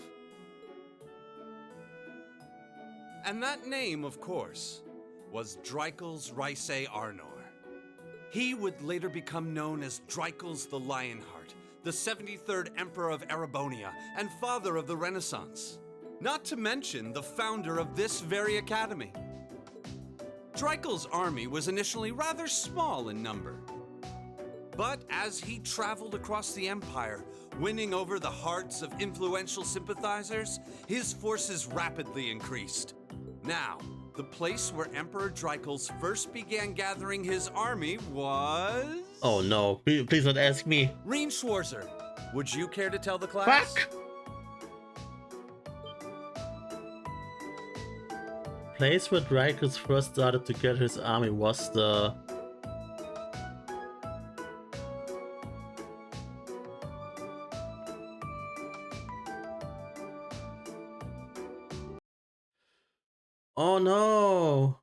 And that name, of course, was Dreikel's Rhysei Arnor. He would later become known as Dreikel's the Lionheart, the 73rd Emperor of Erebonia and father of the Renaissance. Not to mention the founder of this very academy. Dreikel's army was initially rather small in number. But as he traveled across the Empire, winning over the hearts of influential sympathizers, his forces rapidly increased. Now, the place where Emperor Dreikel's first began gathering his army was... Oh no, please don't ask me. Rien Schwarzer, would you care to tell the class? Fuck! Place where Dreikel first started to get his army was the... Oh no!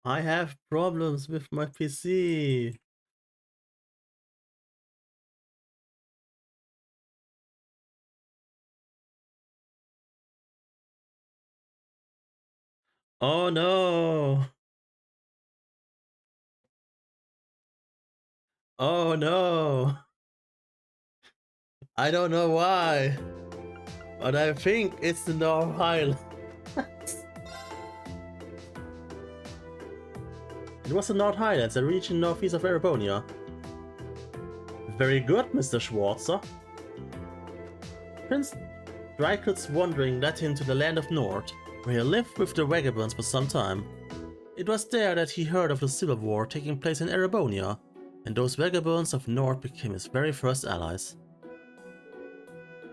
I have problems with my PC. Oh no! Oh no! I don't know why, but I think it's the North Highlands. It was the North Highlands, a region northeast of Erebonia. Very good, Mr. Schwarzer. Prince Drycott's wandering led him to the land of Nord, where he lived with the vagabonds for some time. It was there that he heard of the civil war taking place in Erebonia, and those vagabonds of Nord became his very first allies.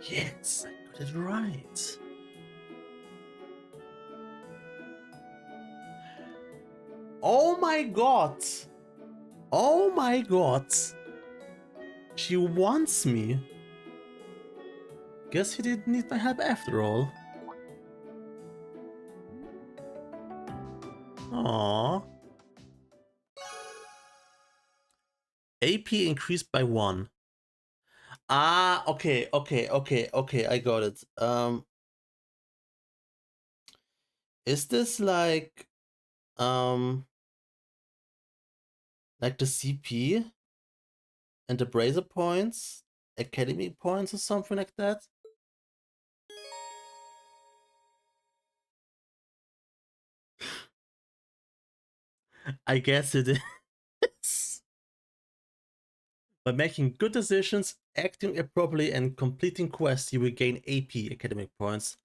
Yes, I got it right. Oh my god! Oh my god! She wants me. Guess he didn't need my help after all. Aww. AP increased by 1. Ah, okay, I got it. Is this like the CP and the Brazier points, Academy points or something like that? I guess it is. By making good decisions, acting appropriately, and completing quests, you will gain AP academic points.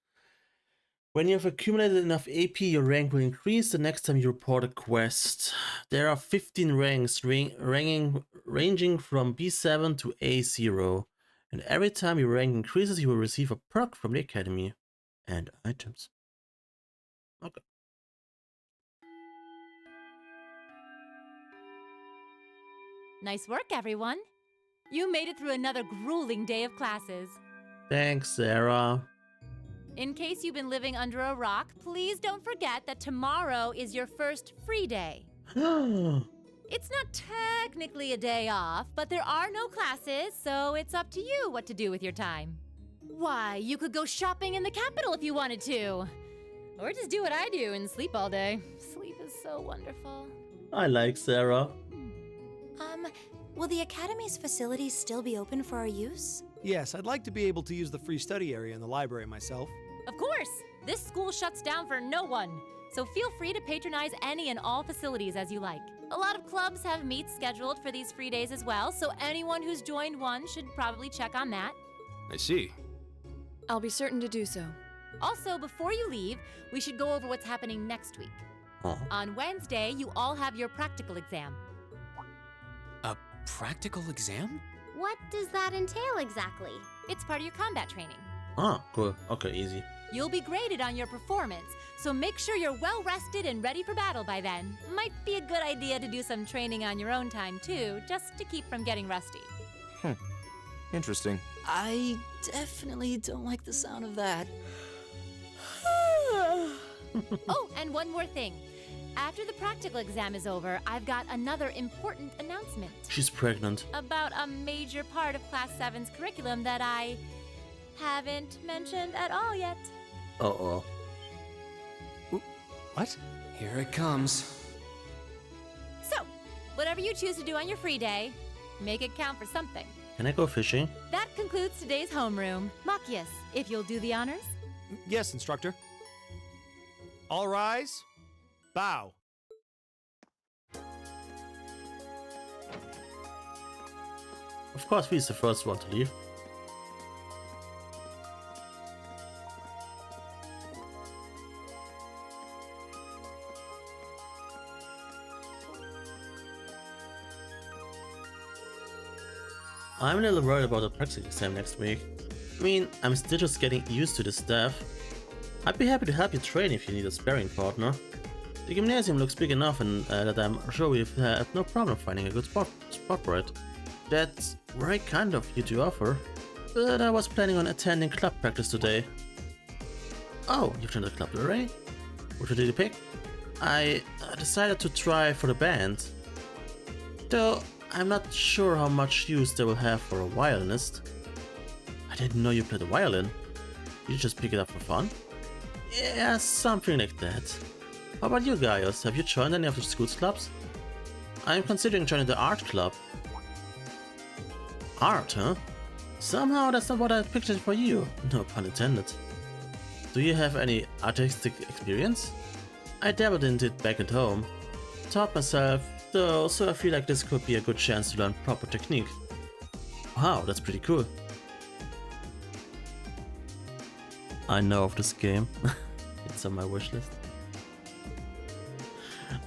When you have accumulated enough AP, your rank will increase the next time you report a quest. There are 15 ranks ranging from B7 to A0, and every time your rank increases, you will receive a perk from the academy and items. Okay. Nice work, everyone. You made it through another grueling day of classes. Thanks, Sarah. In case you've been living under a rock, please don't forget that tomorrow is your first free day. It's not technically a day off, but there are no classes, so it's up to you what to do with your time. Why, you could go shopping in the capital if you wanted to. Or just do what I do and sleep all day. Sleep is so wonderful. I like Sarah. Will the Academy's facilities still be open for our use? Yes, I'd like to be able to use the free study area in the library myself. Of course! This school shuts down for no one, so feel free to patronize any and all facilities as you like. A lot of clubs have meets scheduled for these free days as well, so anyone who's joined one should probably check on that. I see. I'll be certain to do so. Also, before you leave, we should go over what's happening next week. On Wednesday, you all have your practical exam. A practical exam? What does that entail exactly? It's part of your combat training. Ah, cool. Okay, easy. You'll be graded on your performance, so make sure you're well rested and ready for battle by then. Might be a good idea to do some training on your own time too, just to keep from getting rusty. Interesting. I definitely don't like the sound of that. Oh, and one more thing. After the practical exam is over, I've got another important announcement. She's pregnant. About a major part of Class 7's curriculum that I haven't mentioned at all yet. Uh-oh. What? Here it comes. So, whatever you choose to do on your free day, make it count for something. Can I go fishing? That concludes today's homeroom. Machias, if you'll do the honors. Yes, instructor. All rise. Bow. Of course, he's the first one to leave. I'm a little worried about the practical exam next week. I mean, I'm still just getting used to the staff. I'd be happy to help you train if you need a sparring partner. The gymnasium looks big enough and that I'm sure we've had no problem finding a good spot for it. That's very kind of you to offer, but I was planning on attending club practice today. Oh, you've joined the club already? Which one did you pick? I decided to try for the band. Though I'm not sure how much use they will have for a violinist. I didn't know you played the violin. Did you just pick it up for fun? Yeah, something like that. How about you, Gaius? Have you joined any of the school's clubs? I'm considering joining the art club. Art, huh? Somehow that's not what I pictured for you. No pun intended. Do you have any artistic experience? I dabbled in it back at home. Taught myself, though, so I feel like this could be a good chance to learn proper technique. Wow, that's pretty cool. I know of this game. It's on my wish list.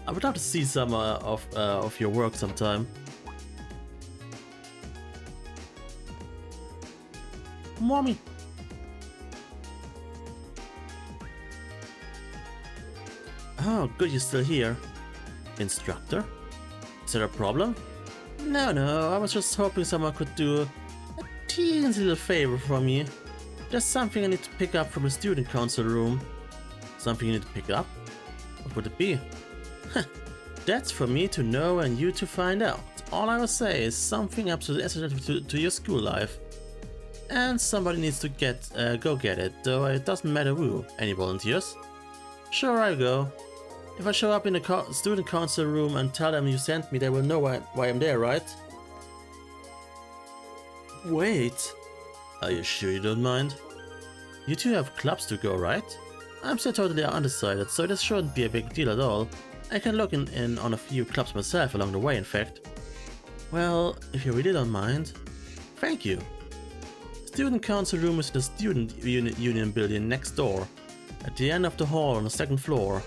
I would love to see some of your work sometime. Mommy. Oh, good you're still here. Instructor? Is there a problem? No, I was just hoping someone could do a teeny little favor for me. There's something I need to pick up from the student council room. Something you need to pick up? What would it be? That's for me to know and you to find out. All I will say is something absolutely essential to your school life. And somebody needs to go get it, though it doesn't matter who. Any volunteers? Sure, I'll go. If I show up in the student council room and tell them you sent me, they will know why I'm there, right? Wait. Are you sure you don't mind? You two have clubs to go, right? I'm still totally undecided, so this shouldn't be a big deal at all. I can look in on a few clubs myself along the way, in fact. Well, if you really don't mind. Thank you. Student council room is the student union building next door, at the end of the hall on the second floor.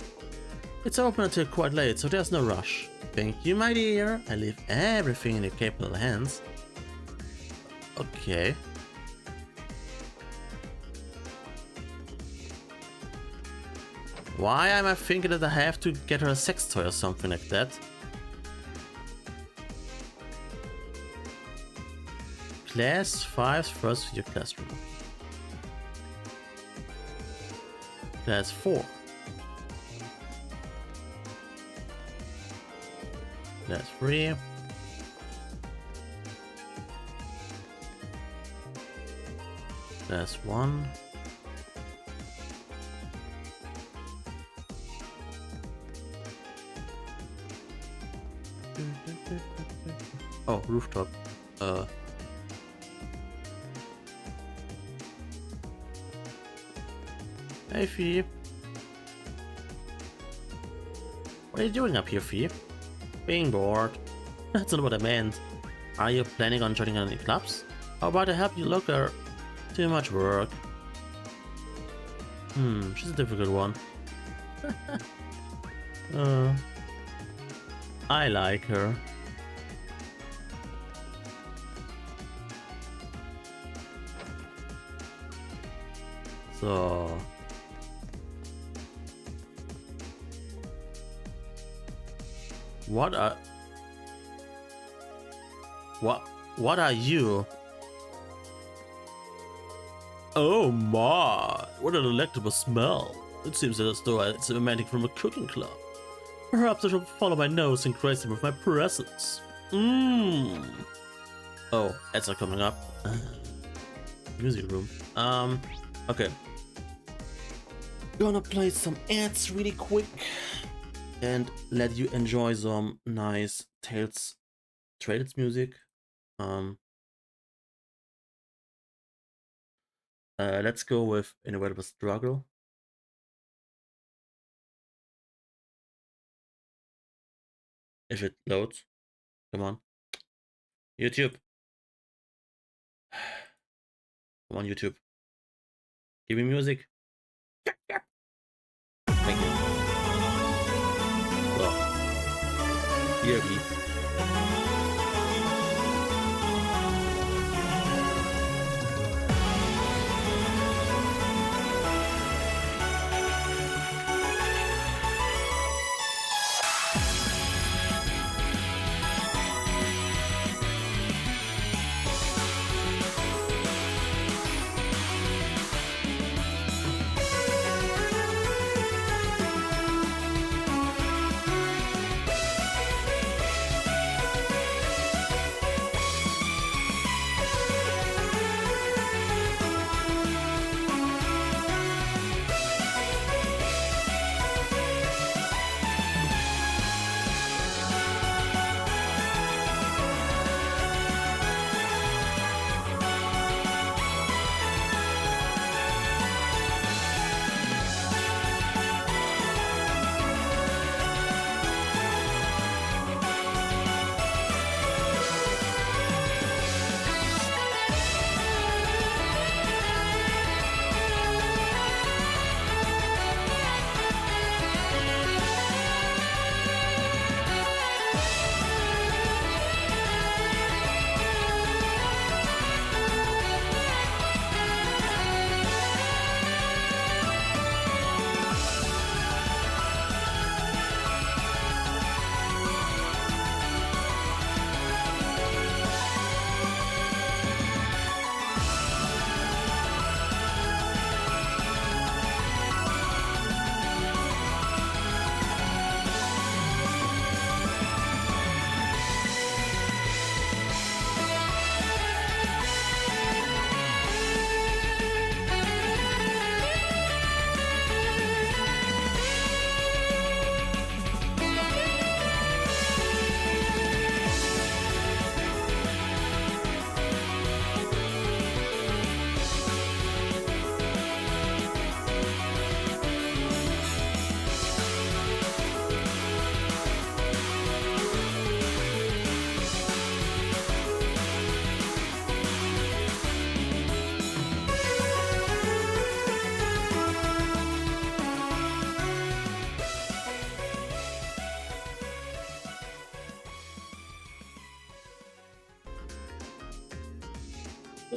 It's open until quite late, so there's no rush. Thank you, my dear. I leave everything in your capable hands. Okay. Why am I thinking that I have to get her a sex toy or something like that? Class 5's first video classroom. Class 4. Class 3. Class 1. Oh, rooftop. Hey, Fee. What are you doing up here, Fee? Being bored. That's not what I meant. Are you planning on joining any clubs? How about I help you look her? Too much work. She's a difficult one. I like her. So... What are you? Oh my, what a delectable smell. It seems as though it's emanating from a cooking club. Perhaps I should follow my nose and grace him with my presence. Oh, ads are coming up. Music room. Okay. Gonna play some ads really quick and let you enjoy some nice Tales music. Let's go with Inevitable Struggle. If it loads. Come on. YouTube. Come on, YouTube. Give me music. Thank you. So, here we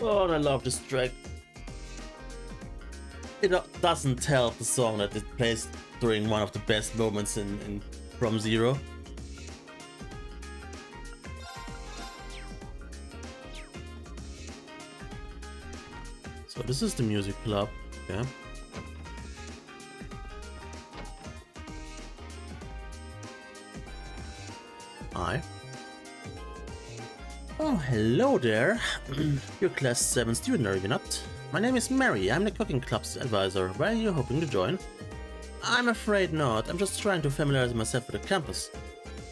Oh, and I love this track. It doesn't tell the song that it plays during one of the best moments in From Zero. So this is the music club, yeah. Hi. Oh, hello there. You're class 7 student, are you not? My name is Mary, I'm the cooking club's advisor. Where are you hoping to join? I'm afraid not, I'm just trying to familiarize myself with the campus.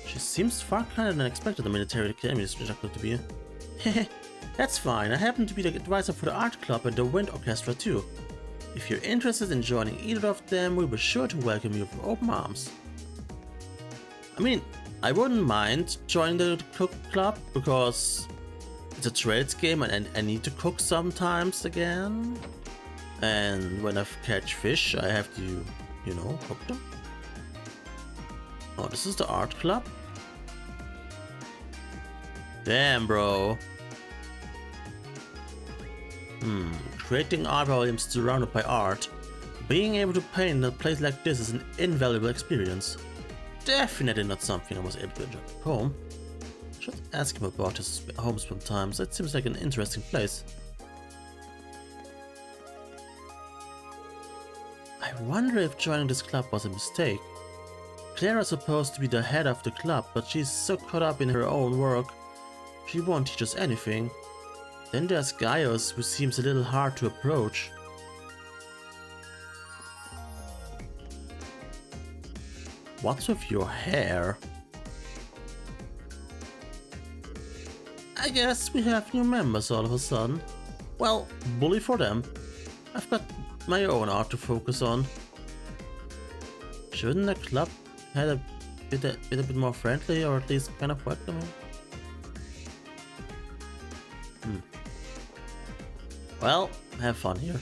She seems far kinder than expected the military academy instructor to be. Hehe, that's fine, I happen to be the advisor for the art club and the wind orchestra too. If you're interested in joining either of them, we'll be sure to welcome you with open arms. I mean, I wouldn't mind joining the cook club because it's a trades game and I need to cook sometimes again. And when I catch fish, I have to, you know, cook them. Oh, this is the art club? Damn, bro. Creating art volumes surrounded by art. Being able to paint in a place like this is an invaluable experience. Definitely not something I was able to enjoy at home. Should ask him about his home sometimes. It seems like an interesting place. I wonder if joining this club was a mistake. Claire is supposed to be the head of the club, but she's so caught up in her own work, she won't teach us anything. Then there's Gaius, who seems a little hard to approach. What's with your hair? I guess we have new members all of a sudden. Well, bully for them. I've got my own art to focus on. Shouldn't the club have a bit more friendly, or at least kind of welcoming? Well, have fun here.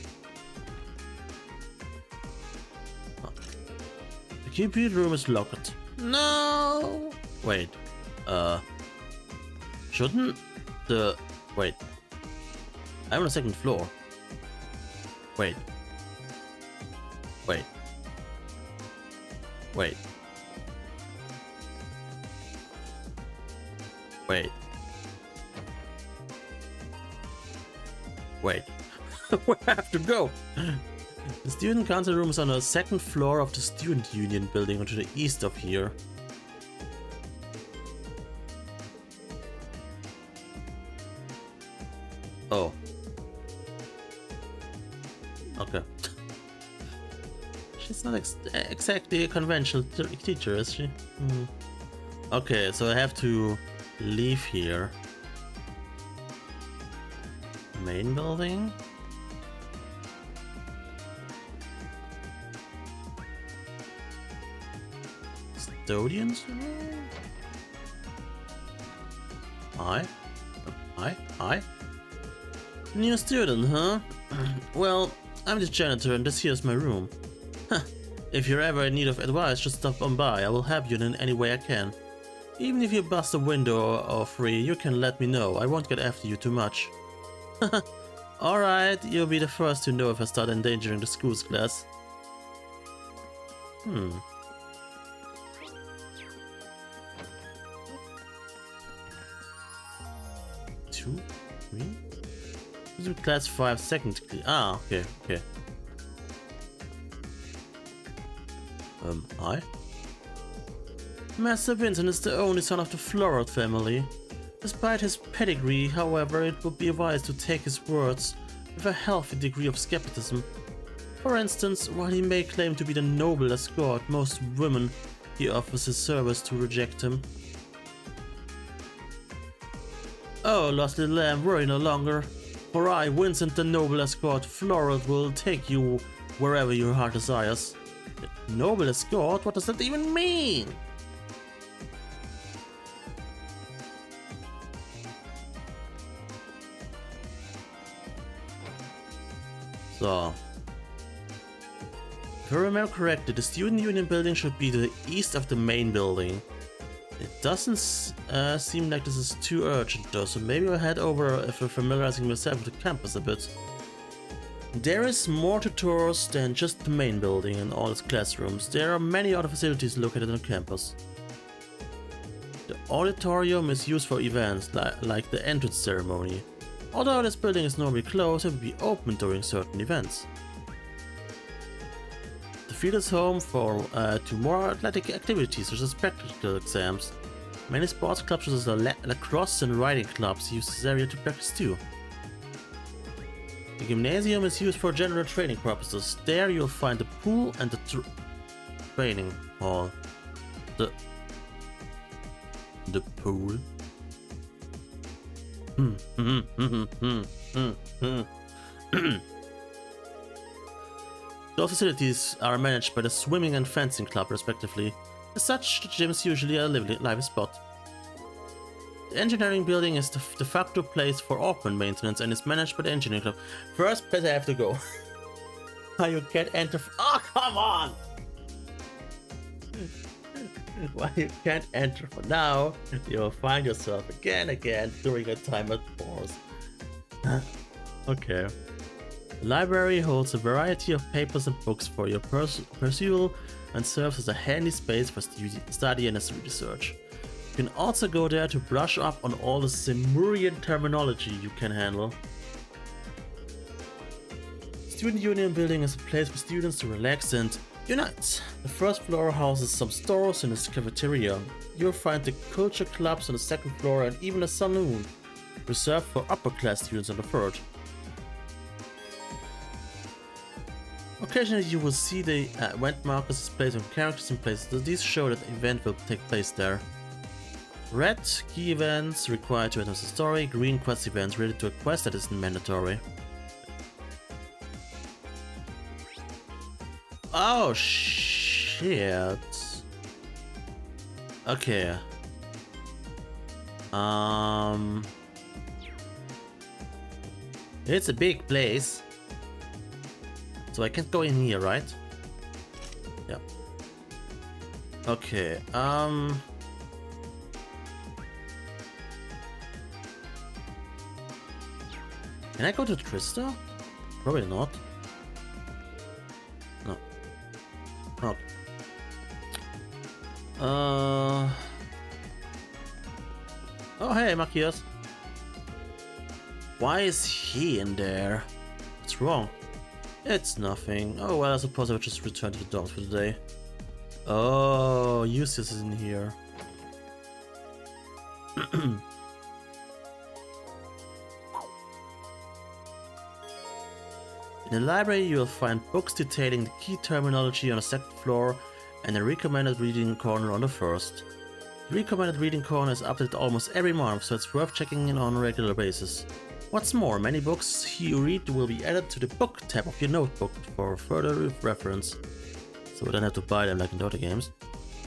The computer room is locked. No! Wait. Shouldn't the... Wait. I'm on the second floor. Wait. Wait. Wait. Wait. Wait. Where I have to go? The student council room is on the second floor of the student union building to the east of here. Oh. Okay. She's not exactly a conventional teacher, is she? Okay, so I have to leave here. Main building? Custodians? Hi? Hi? New student, huh? Well, I'm the janitor and this here's my room. If you're ever in need of advice, just stop on by. I will help you in any way I can. Even if you bust a window or three, you can let me know. I won't get after you too much. Alright, you'll be the first to know if I start endangering the school's class. 2, 3? This is class 5 second. Ah, okay. Hi? Master Vincent is the only son of the Florard family. Despite his pedigree, however, it would be wise to take his words with a healthy degree of skepticism. For instance, while he may claim to be the noblest god, most women he offers his service to reject him. Oh, lost little lamb, worry no longer. For I, Vincent the noblest god, Florard, will take you wherever your heart desires. Noblest god? What does that even mean? So, if I remember correctly, the student union building should be to the east of the main building. It doesn't seem like this is too urgent though, so maybe I'll head over if I'm familiarizing myself with the campus a bit. There is more to tours than just the main building and all its classrooms. There are many other facilities located on the campus. The auditorium is used for events like the entrance ceremony. Although this building is normally closed, it will be open during certain events. The field is home to more athletic activities such as practical exams. Many sports clubs such as the lacrosse and riding clubs use this area to practice too. The gymnasium is used for general training purposes. There you'll find the pool and the training hall. The pool. Those facilities are managed by the swimming and fencing club respectively. As such, the gym is usually a lively spot. The engineering building is the de facto place for augment maintenance and is managed by the engineering club. First place I have to go. You can't enter. Oh, come on! Why you can't enter for now, you'll find yourself again during a time at pause. Okay. The library holds a variety of papers and books for your perusal and serves as a handy space for study and research. You can also go there to brush up on all the Simurian terminology you can handle. Student Union Building is a place for students to relax and unite. The first floor houses some stores and a cafeteria. You'll find the culture clubs on the second floor and even a saloon, reserved for upper class students on the third. Occasionally you will see the event markers displayed on characters in places. These show that the event will take place there. Red, key events required to enter the story. Green, quest events related to a quest that isn't mandatory. Oh shit. Okay. It's a big place. So I can't go in here, right? Yeah. Okay, Can I go to Trista? Probably not. No. Okay. Oh hey, Machias. Why is he in there? What's wrong? It's nothing. Oh well, I suppose I would just return to the dogs for today. Oh, Eustace is in here. In the library you will find books detailing the key terminology on the second floor and a recommended reading corner on the first. The recommended reading corner is updated almost every month, so it's worth checking in on a regular basis. What's more, many books you read will be added to the book tab of your notebook for further reference, so we don't have to buy them like in other games.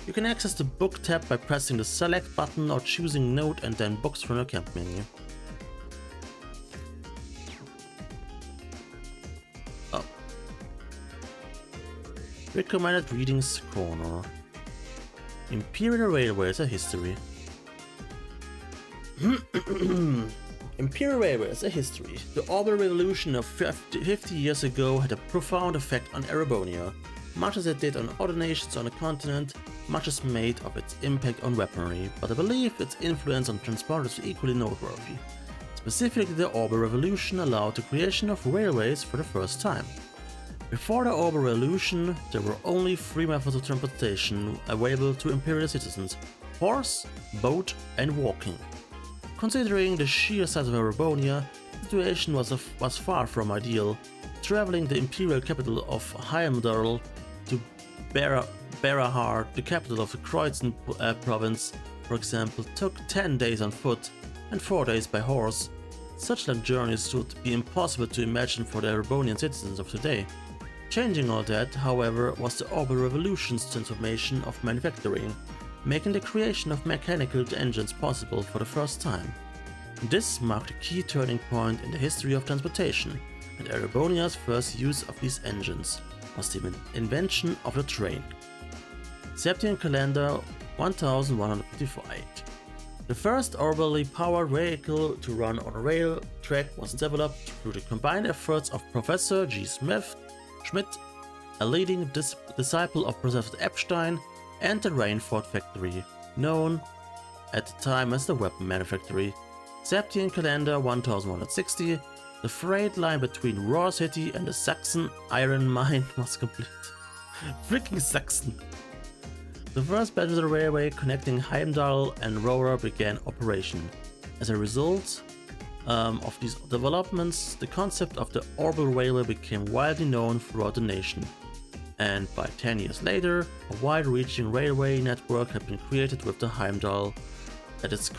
You can access the book tab by pressing the select button or choosing note and then books from your camp menu. Oh. Recommended readings corner. Imperial Railways, a history. Imperial Railways, a history. The orbital revolution of 50 years ago had a profound effect on Erebonia. Much as it did on other nations on the continent, much is made of its impact on weaponry, but I believe its influence on transport is equally noteworthy. Specifically, the orbital revolution allowed the creation of railways for the first time. Before the orbital revolution, there were only 3 methods of transportation available to Imperial citizens: horse, boat, and walking. Considering the sheer size of Erebonia, the situation was far from ideal. Traveling the imperial capital of Heimdall to Berahar, the capital of the Kreuzen province, for example, took 10 days on foot and 4 days by horse. Such long journeys would be impossible to imagine for the Erebonian citizens of today. Changing all that, however, was the orbital revolution's transformation of manufacturing, making the creation of mechanical engines possible for the first time. This marked a key turning point in the history of transportation, and Erebonia's first use of these engines was the invention of the train. Septian calendar 1158. The first orbitally powered vehicle to run on a rail track was developed through the combined efforts of Professor G. Schmidt, a leading disciple of Professor Epstein, and the Rainford Factory, known at the time as the Weapon Manufactory. Septian Calendar 1160, the freight line between Roar City and the Saxon iron mine was complete. Freaking Saxon! The first passenger railway connecting Heimdall and Roar began operation. As a result of these developments, the concept of the orbital railway became widely known throughout the nation. And by 10 years later, a wide-reaching railway network had been created with the Heimdall at its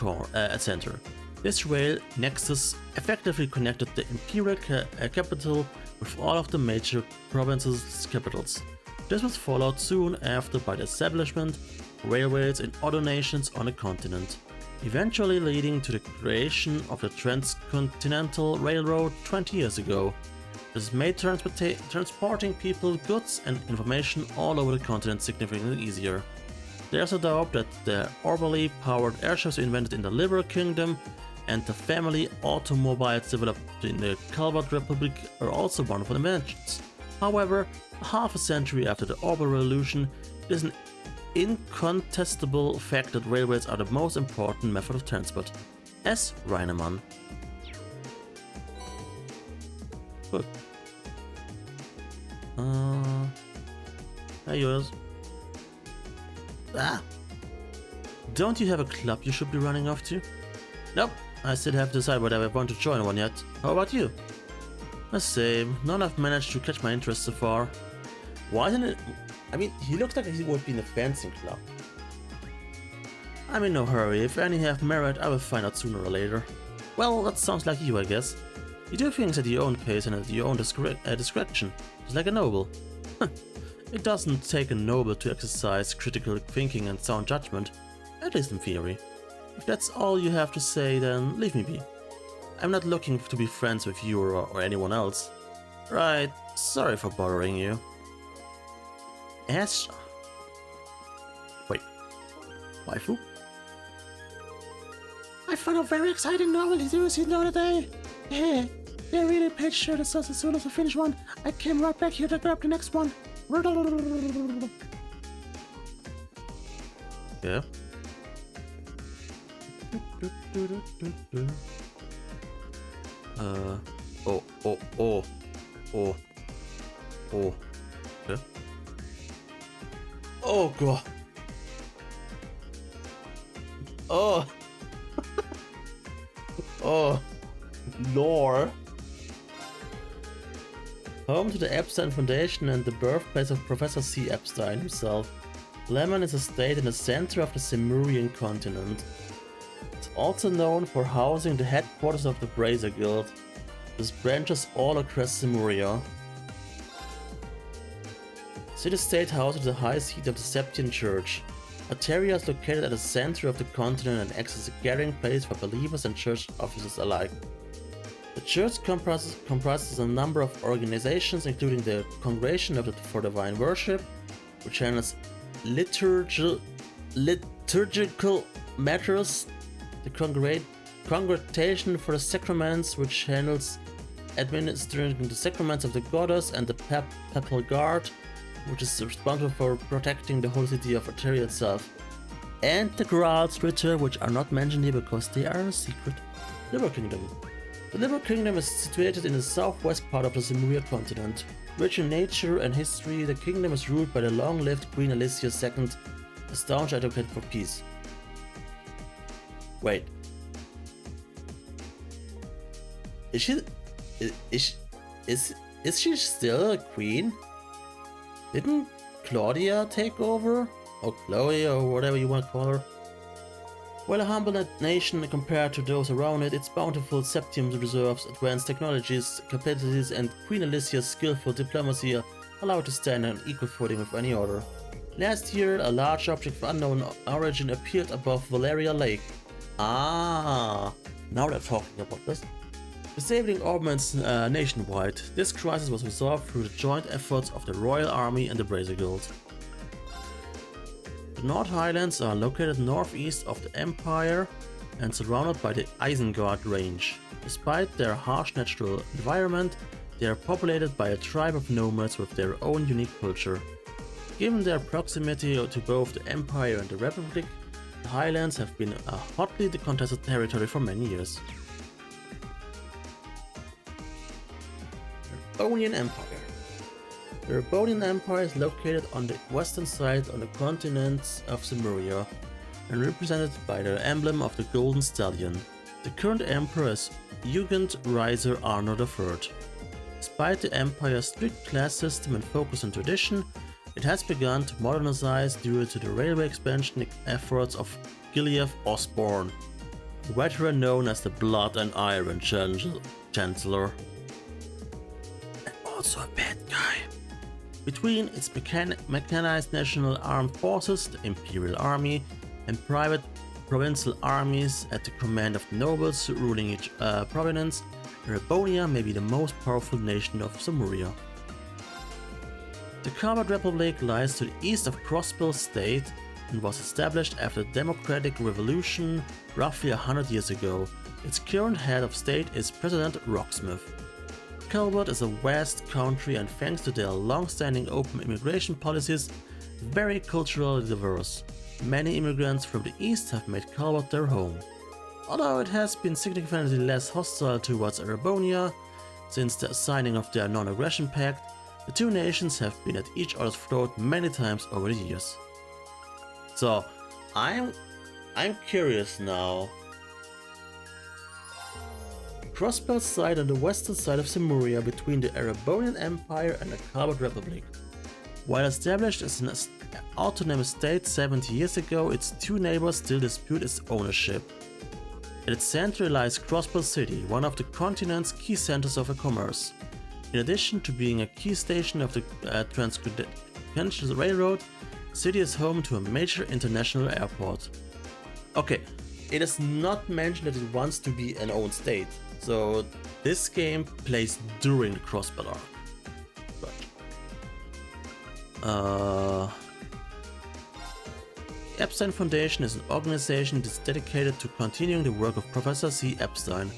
center. This rail nexus effectively connected the imperial capital with all of the major provinces' capitals. This was followed soon after by the establishment of railways in other nations on the continent, eventually leading to the creation of the Transcontinental Railroad 20 years ago. This made transporting people, goods and information all over the continent significantly easier. There's a doubt that the orbitally powered airships invented in the Liberal Kingdom and the family automobiles developed in the Calvert Republic are also one of the inventions. However, half a century after the orbital revolution, it is an incontestable fact that railways are the most important method of transport. S. Reinemann. Good. Hey yours. Ah! Don't you have a club you should be running off to? Nope, I still have to decide whether I want to join one yet. How about you? The same, none have managed to catch my interest so far. Why isn't it? I mean, he looks like he would be in a fencing club. I'm in no hurry, if any have merit I will find out sooner or later. Well, that sounds like you, I guess. You do things at your own pace and at your own discretion, just like a noble. It doesn't take a noble to exercise critical thinking and sound judgment, at least in theory. If that's all you have to say, then leave me be. I'm not looking to be friends with you or anyone else. Right, sorry for bothering you. Ash? Wait, waifu? I found a very exciting novel news the other day. Hey, they really pitched sure so as soon as I finish one, I came right back here to grab the next one. Yeah. Yeah. Oh god. Oh. Oh. Lore. Home to the Epstein Foundation and the birthplace of Professor C. Epstein himself, Lemon is a state in the center of the Semurian continent. It's also known for housing the headquarters of the Brazier Guild. This branches all across Semuria. City-state houses the high seat of the Septian Church. Ateria is located at the center of the continent and acts as a gathering place for believers and church officers alike. The church comprises a number of organizations, including the Congregation for Divine Worship, which handles liturgical matters, the Congregation for the Sacraments, which handles administering the sacraments of the goddess, and the Papal Guard, which is responsible for protecting the holy city of Ateria itself, and the Graal's Ritter, which are not mentioned here because they are a secret. Liberal Kingdom. The Liberal Kingdom is situated in the southwest part of the Semuria continent. Rich in nature and history, the kingdom is ruled by the long-lived Queen Alicia II, a staunch advocate for peace. Wait. Is she still a queen? Didn't Claudia take over? Or Chloe, or whatever you want to call her? While a humble nation compared to those around it, its bountiful Septium reserves, advanced technologies, capabilities, and Queen Alicia's skillful diplomacy allow it to stand on equal footing with any other. Last year, a large object of unknown origin appeared above Valeria Lake. Ah, now they're talking about this. Disabling armaments nationwide, this crisis was resolved through the joint efforts of the Royal Army and the Brazier Guild. The North Highlands are located northeast of the Empire and surrounded by the Isengard Range. Despite their harsh natural environment, they are populated by a tribe of nomads with their own unique culture. Given their proximity to both the Empire and the Republic, the Highlands have been a hotly contested territory for many years. Erebonian Empire. The Erebonian Empire is located on the western side on the continent of Cimmeria and represented by the emblem of the Golden Stallion. The current emperor is Jugend Reiser Arno III. Despite the empire's strict class system and focus on tradition, it has begun to modernize due to the railway expansion efforts of Gilead Osborne, a veteran known as the Blood and Iron Chancellor, and also a bad guy. Between its mechanized national armed forces, the Imperial Army, and private provincial armies at the command of the nobles ruling each province, Erebonia may be the most powerful nation of Cimmeria. The Carbad Republic lies to the east of Crossbill State and was established after the Democratic Revolution roughly 100 years ago. Its current head of state is President Rocksmith. Calvert is a vast country and thanks to their long-standing open immigration policies, very culturally diverse. Many immigrants from the east have made Calvert their home. Although it has been significantly less hostile towards Erebonia since the signing of their non-aggression pact, the two nations have been at each other's throat many times over the years. So, I'm curious now. Crossbell side on the western side of Cimmeria between the Erebonian Empire and the Carbad Republic. While established as an autonomous state 70 years ago, its two neighbors still dispute its ownership. At its center lies Crossbell City, one of the continent's key centers of commerce. In addition to being a key station of the Transcontinental Railroad, the city is home to a major international airport. Okay, it is not mentioned that it wants to be an own state, so this game plays during the Crossbell arc. But, Epstein Foundation is an organization that is dedicated to continuing the work of Professor C. Epstein.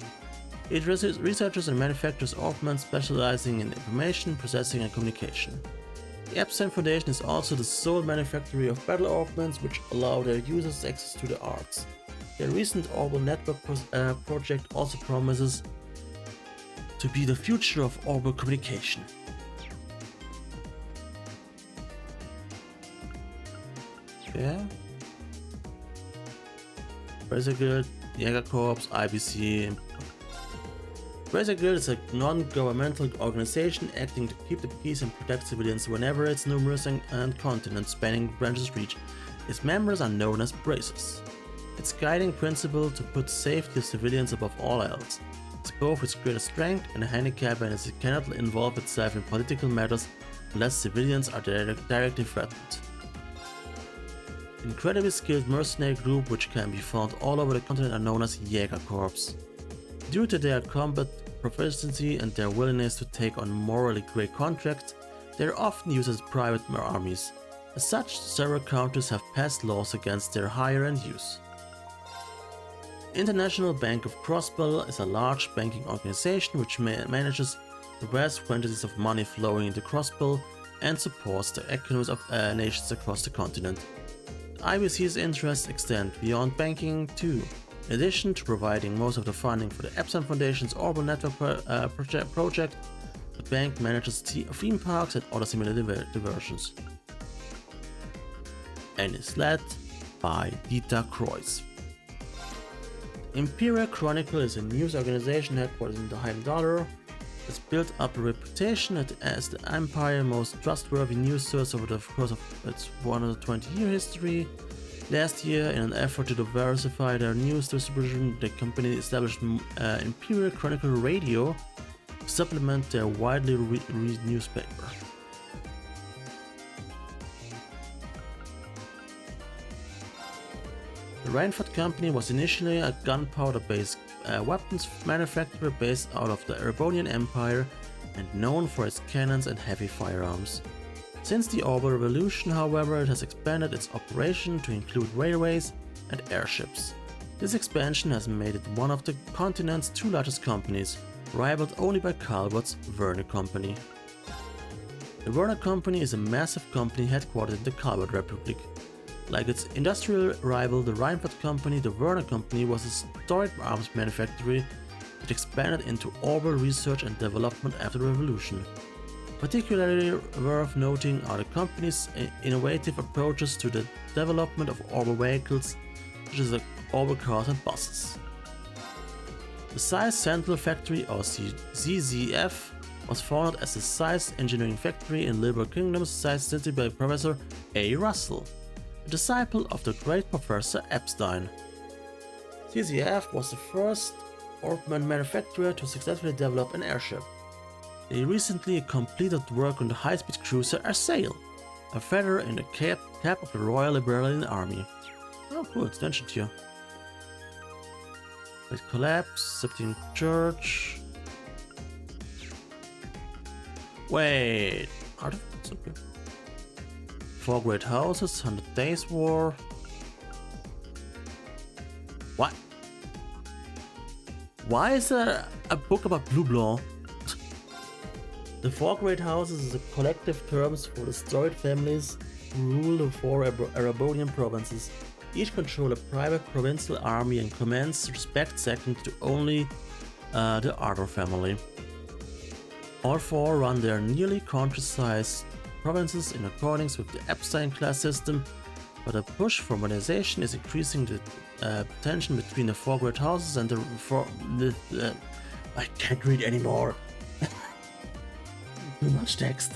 It researches and manufactures augments specializing in information processing and communication. The Epstein Foundation is also the sole manufacturer of battle augments which allow their users access to the arts. Their recent Orbital Network project also promises to be the future of orbital communication. Yeah. Razor Guild, Jägerkorps, IBC. Razor Guild is a non-governmental organization acting to keep the peace and protect civilians whenever its numerous and continent-spanning branches reach. Its members are known as Bracers. Its guiding principle to put safety of civilians above all else. It's both its greatest strength and a handicap, and it cannot involve itself in political matters unless civilians are directly threatened. Incredibly skilled mercenary group which can be found all over the continent are known as Jägerkorps. Due to their combat proficiency and their willingness to take on morally grey contracts, they are often used as private armies. As such, several countries have passed laws against their hire and use. International Bank of Crossbell is a large banking organization which manages the vast quantities of money flowing into Crossbell and supports the economies of nations across the continent. The IBC's interests extend beyond banking too. In addition to providing most of the funding for the Epstein Foundation's Orbital Network project, the bank manages theme parks and other similar diversions. And is led by Dieter Kreuz. Imperial Chronicle is a news organization headquartered in the Heimdallr. It's built up a reputation as the Empire's most trustworthy news source over the course of its 120-year history. Last year, in an effort to diversify their news distribution, the company established Imperial Chronicle Radio to supplement their widely read newspaper. The Rainford Company was initially a gunpowder-based weapons manufacturer based out of the Erebonian Empire and known for its cannons and heavy firearms. Since the Orbital Revolution, however, it has expanded its operation to include railways and airships. This expansion has made it one of the continent's 2 largest companies, rivaled only by Calvert's Werner Company. The Werner Company is a massive company headquartered in the Calvert Republic. Like its industrial rival, the Rheinfeld Company, the Werner Company was a storied arms manufactory that expanded into orbital research and development after the revolution. Particularly worth noting are the company's innovative approaches to the development of orbital vehicles, such as the orbital cars and buses. The Zeiss Central Factory, or ZZF, was founded as a Zeiss engineering factory in Liberal Kingdom's Zeiss City by Professor A. Russell, a disciple of the great Professor Epstein. ZZF was the first Orbital manufacturer to successfully develop an airship. They recently completed work on the high-speed cruiser Arsail, a feather in the cap of the Royal Liberalian Army. Oh cool, it's mentioned here. Great Collapse, Septine Church. Wait, artifacts, okay. 4 Great Houses, 100 Days War. What? Why is there a book about Blue Blanc? The 4 Great Houses is a collective terms for the storied families who rule the 4 Erebonian provinces. Each control a private provincial army and commands respect second to only the Ardor family. All 4 run their nearly country-sized provinces in accordance with the Epstein class system, but a push for modernization is increasing the tension between the 4 Great Houses and the I can't read anymore. Too much text.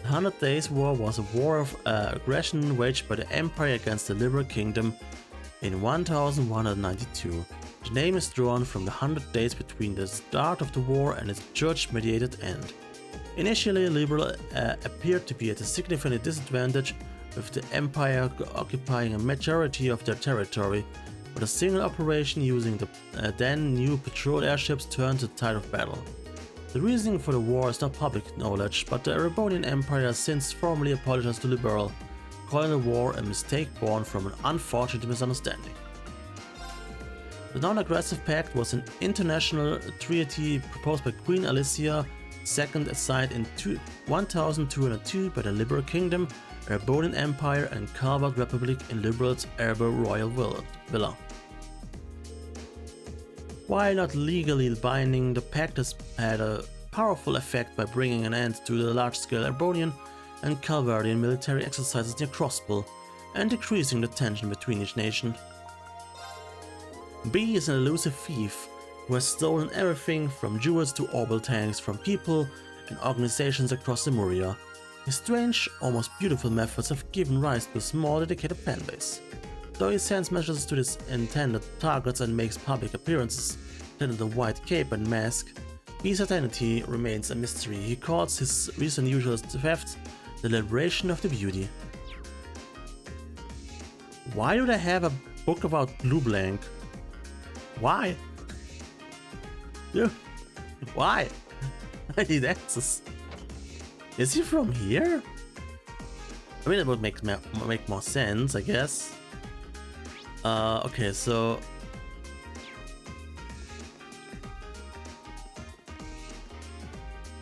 The 100 Days War was a war of aggression waged by the Empire against the Liberal Kingdom in 1192. The name is drawn from the 100 days between the start of the war and its church-mediated end. Initially, Liberal appeared to be at a significant disadvantage, with the Empire occupying a majority of their territory, but a single operation using the then new patrol airships turned the tide of battle. The reasoning for the war is not public knowledge, but the Erebonian Empire has since formally apologized to Liberal, calling the war a mistake born from an unfortunate misunderstanding. The Non-Aggressive Pact was an international treaty proposed by Queen Alicia II, signed in 1202 by the Liberal Kingdom, Erebonian Empire and Calvert Republic in Liberal's Erebor Royal Villa. While not legally binding, the pact has had a powerful effect by bringing an end to the large-scale Erebonian and Calverdian military exercises near Crossbull and decreasing the tension between each nation. B is an elusive thief who has stolen everything from jewels to orbital tanks from people and organizations across Lemuria. His strange, almost beautiful methods have given rise to a small dedicated fanbase. Though he sends messages to his intended targets and makes public appearances, clad in a white cape and mask, B's identity remains a mystery. He calls his recent usual theft the liberation of the beauty. Why do they have a book about Blue Blanc? Why? Yeah. Why? I need access. Is he from here? I mean, it would make more sense, I guess. Okay, so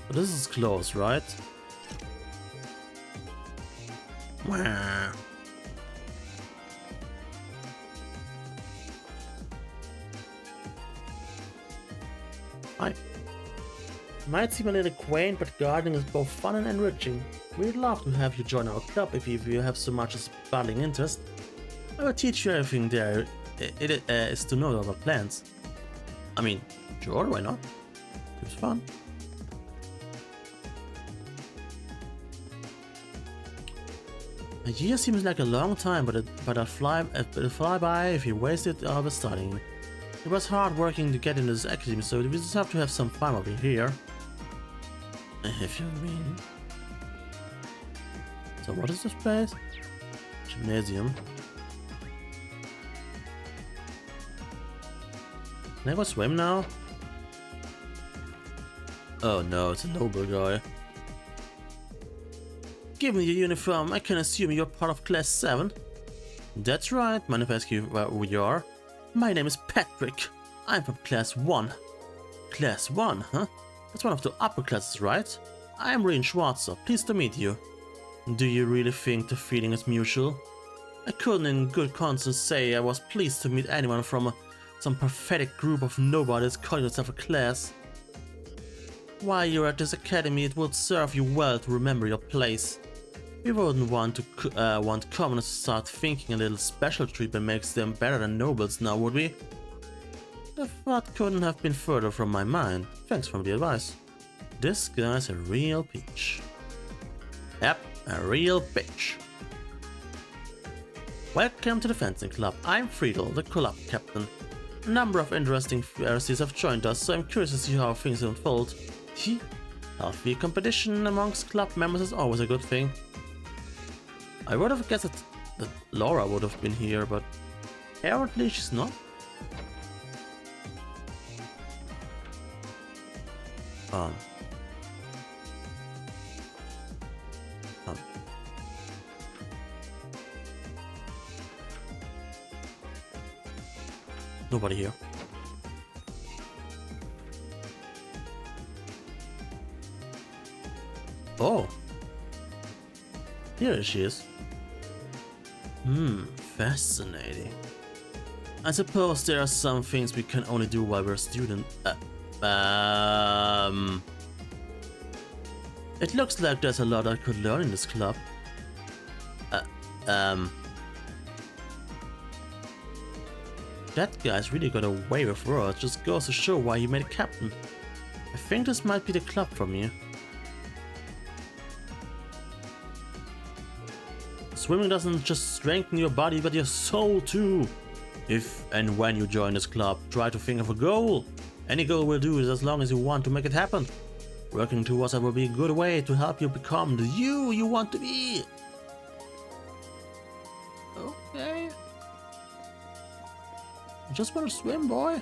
this is close, right? Wow. Hi. Might seem a little quaint, but gardening is both fun and enriching. We'd love to have you join our club if you have so much as a budding interest. I will teach you everything there is to know about plants. I mean, sure, why not? Seems fun. A year seems like a long time, but it'll fly by if you wasted all the studying. It was hard working to get into this academy, so we just have to have some fun over here. If you mean. So what is this place? Gymnasium. Can I go swim now? Oh no, it's a noble guy. given your uniform, I can assume you're part of Class 7. That's right, mind if I ask you who you are? My name is Patrick. I'm from Class 1. Class 1, huh? That's one of the upper classes, right? I'm Rean Schwarzer, pleased to meet you. Do you really think the feeling is mutual? I couldn't in good conscience say I was pleased to meet anyone from some pathetic group of nobodies calling itself a class. While you're at this academy, it would serve you well to remember your place. We wouldn't want commoners to start thinking a little special treatment makes them better than nobles now, would we? The thought couldn't have been further from my mind. Thanks for the advice. This guy's a real peach. Yep, a real bitch. Welcome to the fencing club. I'm Friedel, the club captain. A number of interesting Pharisees have joined us, so I'm curious to see how things unfold. Healthy competition amongst club members is always a good thing. I would have guessed that Laura would have been here, but apparently she's not. Nobody here. Oh. Here she is. Fascinating. I suppose there are some things we can only do while we're students. It looks like there's a lot I could learn in this club. That guy's really got a way with words, just goes to show why he made a captain. I think this might be the club for me. Swimming doesn't just strengthen your body, but your soul too. If and when you join this club, try to think of a goal. Any goal will do, as long as you want to make it happen. Working towards that will be a good way to help you become the you want to be. Okay. I just want to swim, boy.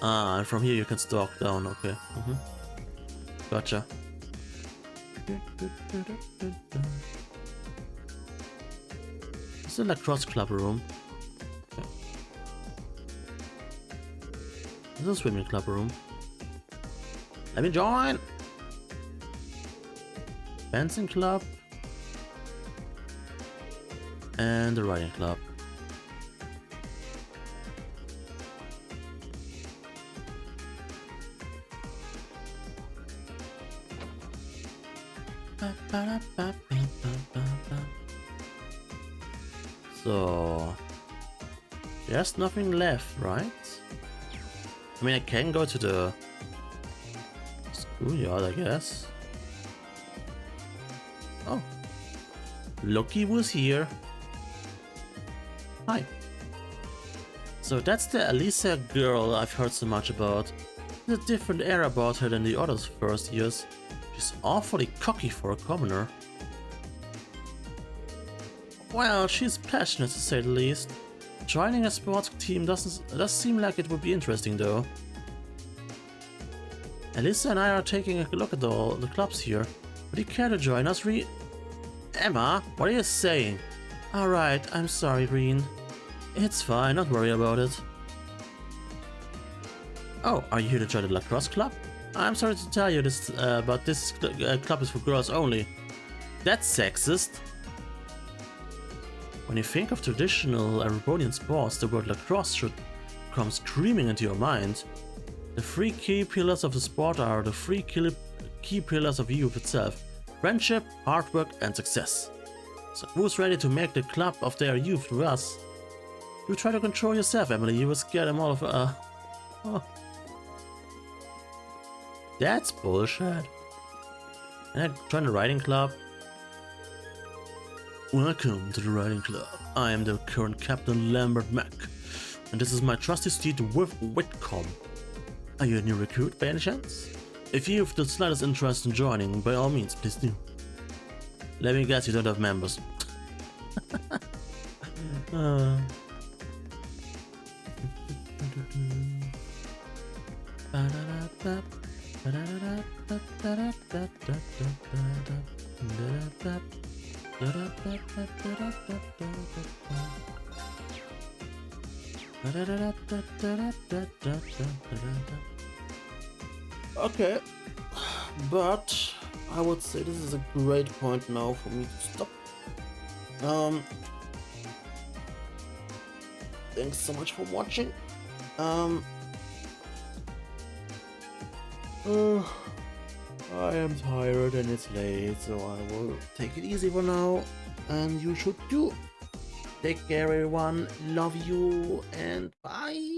And from here you can stalk down, okay. Gotcha. It's the lacrosse club room. Okay. This is a swimming club room. Let me join! Fencing club. And the riding club. So there's nothing left, right? I mean, I can go to the schoolyard, I guess. Oh, Loki was here. Hi. So that's the Elisa girl I've heard so much about. There's a different air about her than the others first years. She's awfully cocky for a commoner. Well, she's passionate to say the least. Joining a sports team does seem like it would be interesting though. Elisa and I are taking a look at all the clubs here. Would you care to join us, Emma, what are you saying? Alright, I'm sorry, Rean. It's fine, don't worry about it. Oh, are you here to join the lacrosse club? I'm sorry to tell you this, but this club is for girls only. That's sexist. When you think of traditional Erebonian sports, the word lacrosse should come screaming into your mind. The three key pillars of the sport are the three key pillars of youth itself: friendship, hard work, and success. So who's ready to make the club of their youth with us? You try to control yourself, Emily. You will scare them all of. Oh. That's bullshit. And I join the riding club. Welcome to the riding club. I am the current captain, Lambert Mack, and this is my trusty steed, Whitcomb. Are you a new recruit by any chance? If you have the slightest interest in joining, by all means, please do. Let me guess, you don't have members. Okay, but I would say this is a great point now for me to stop. Thanks so much for watching. I am tired and it's late, so I will take it easy for now, and you should too. Take care everyone, love you, and bye!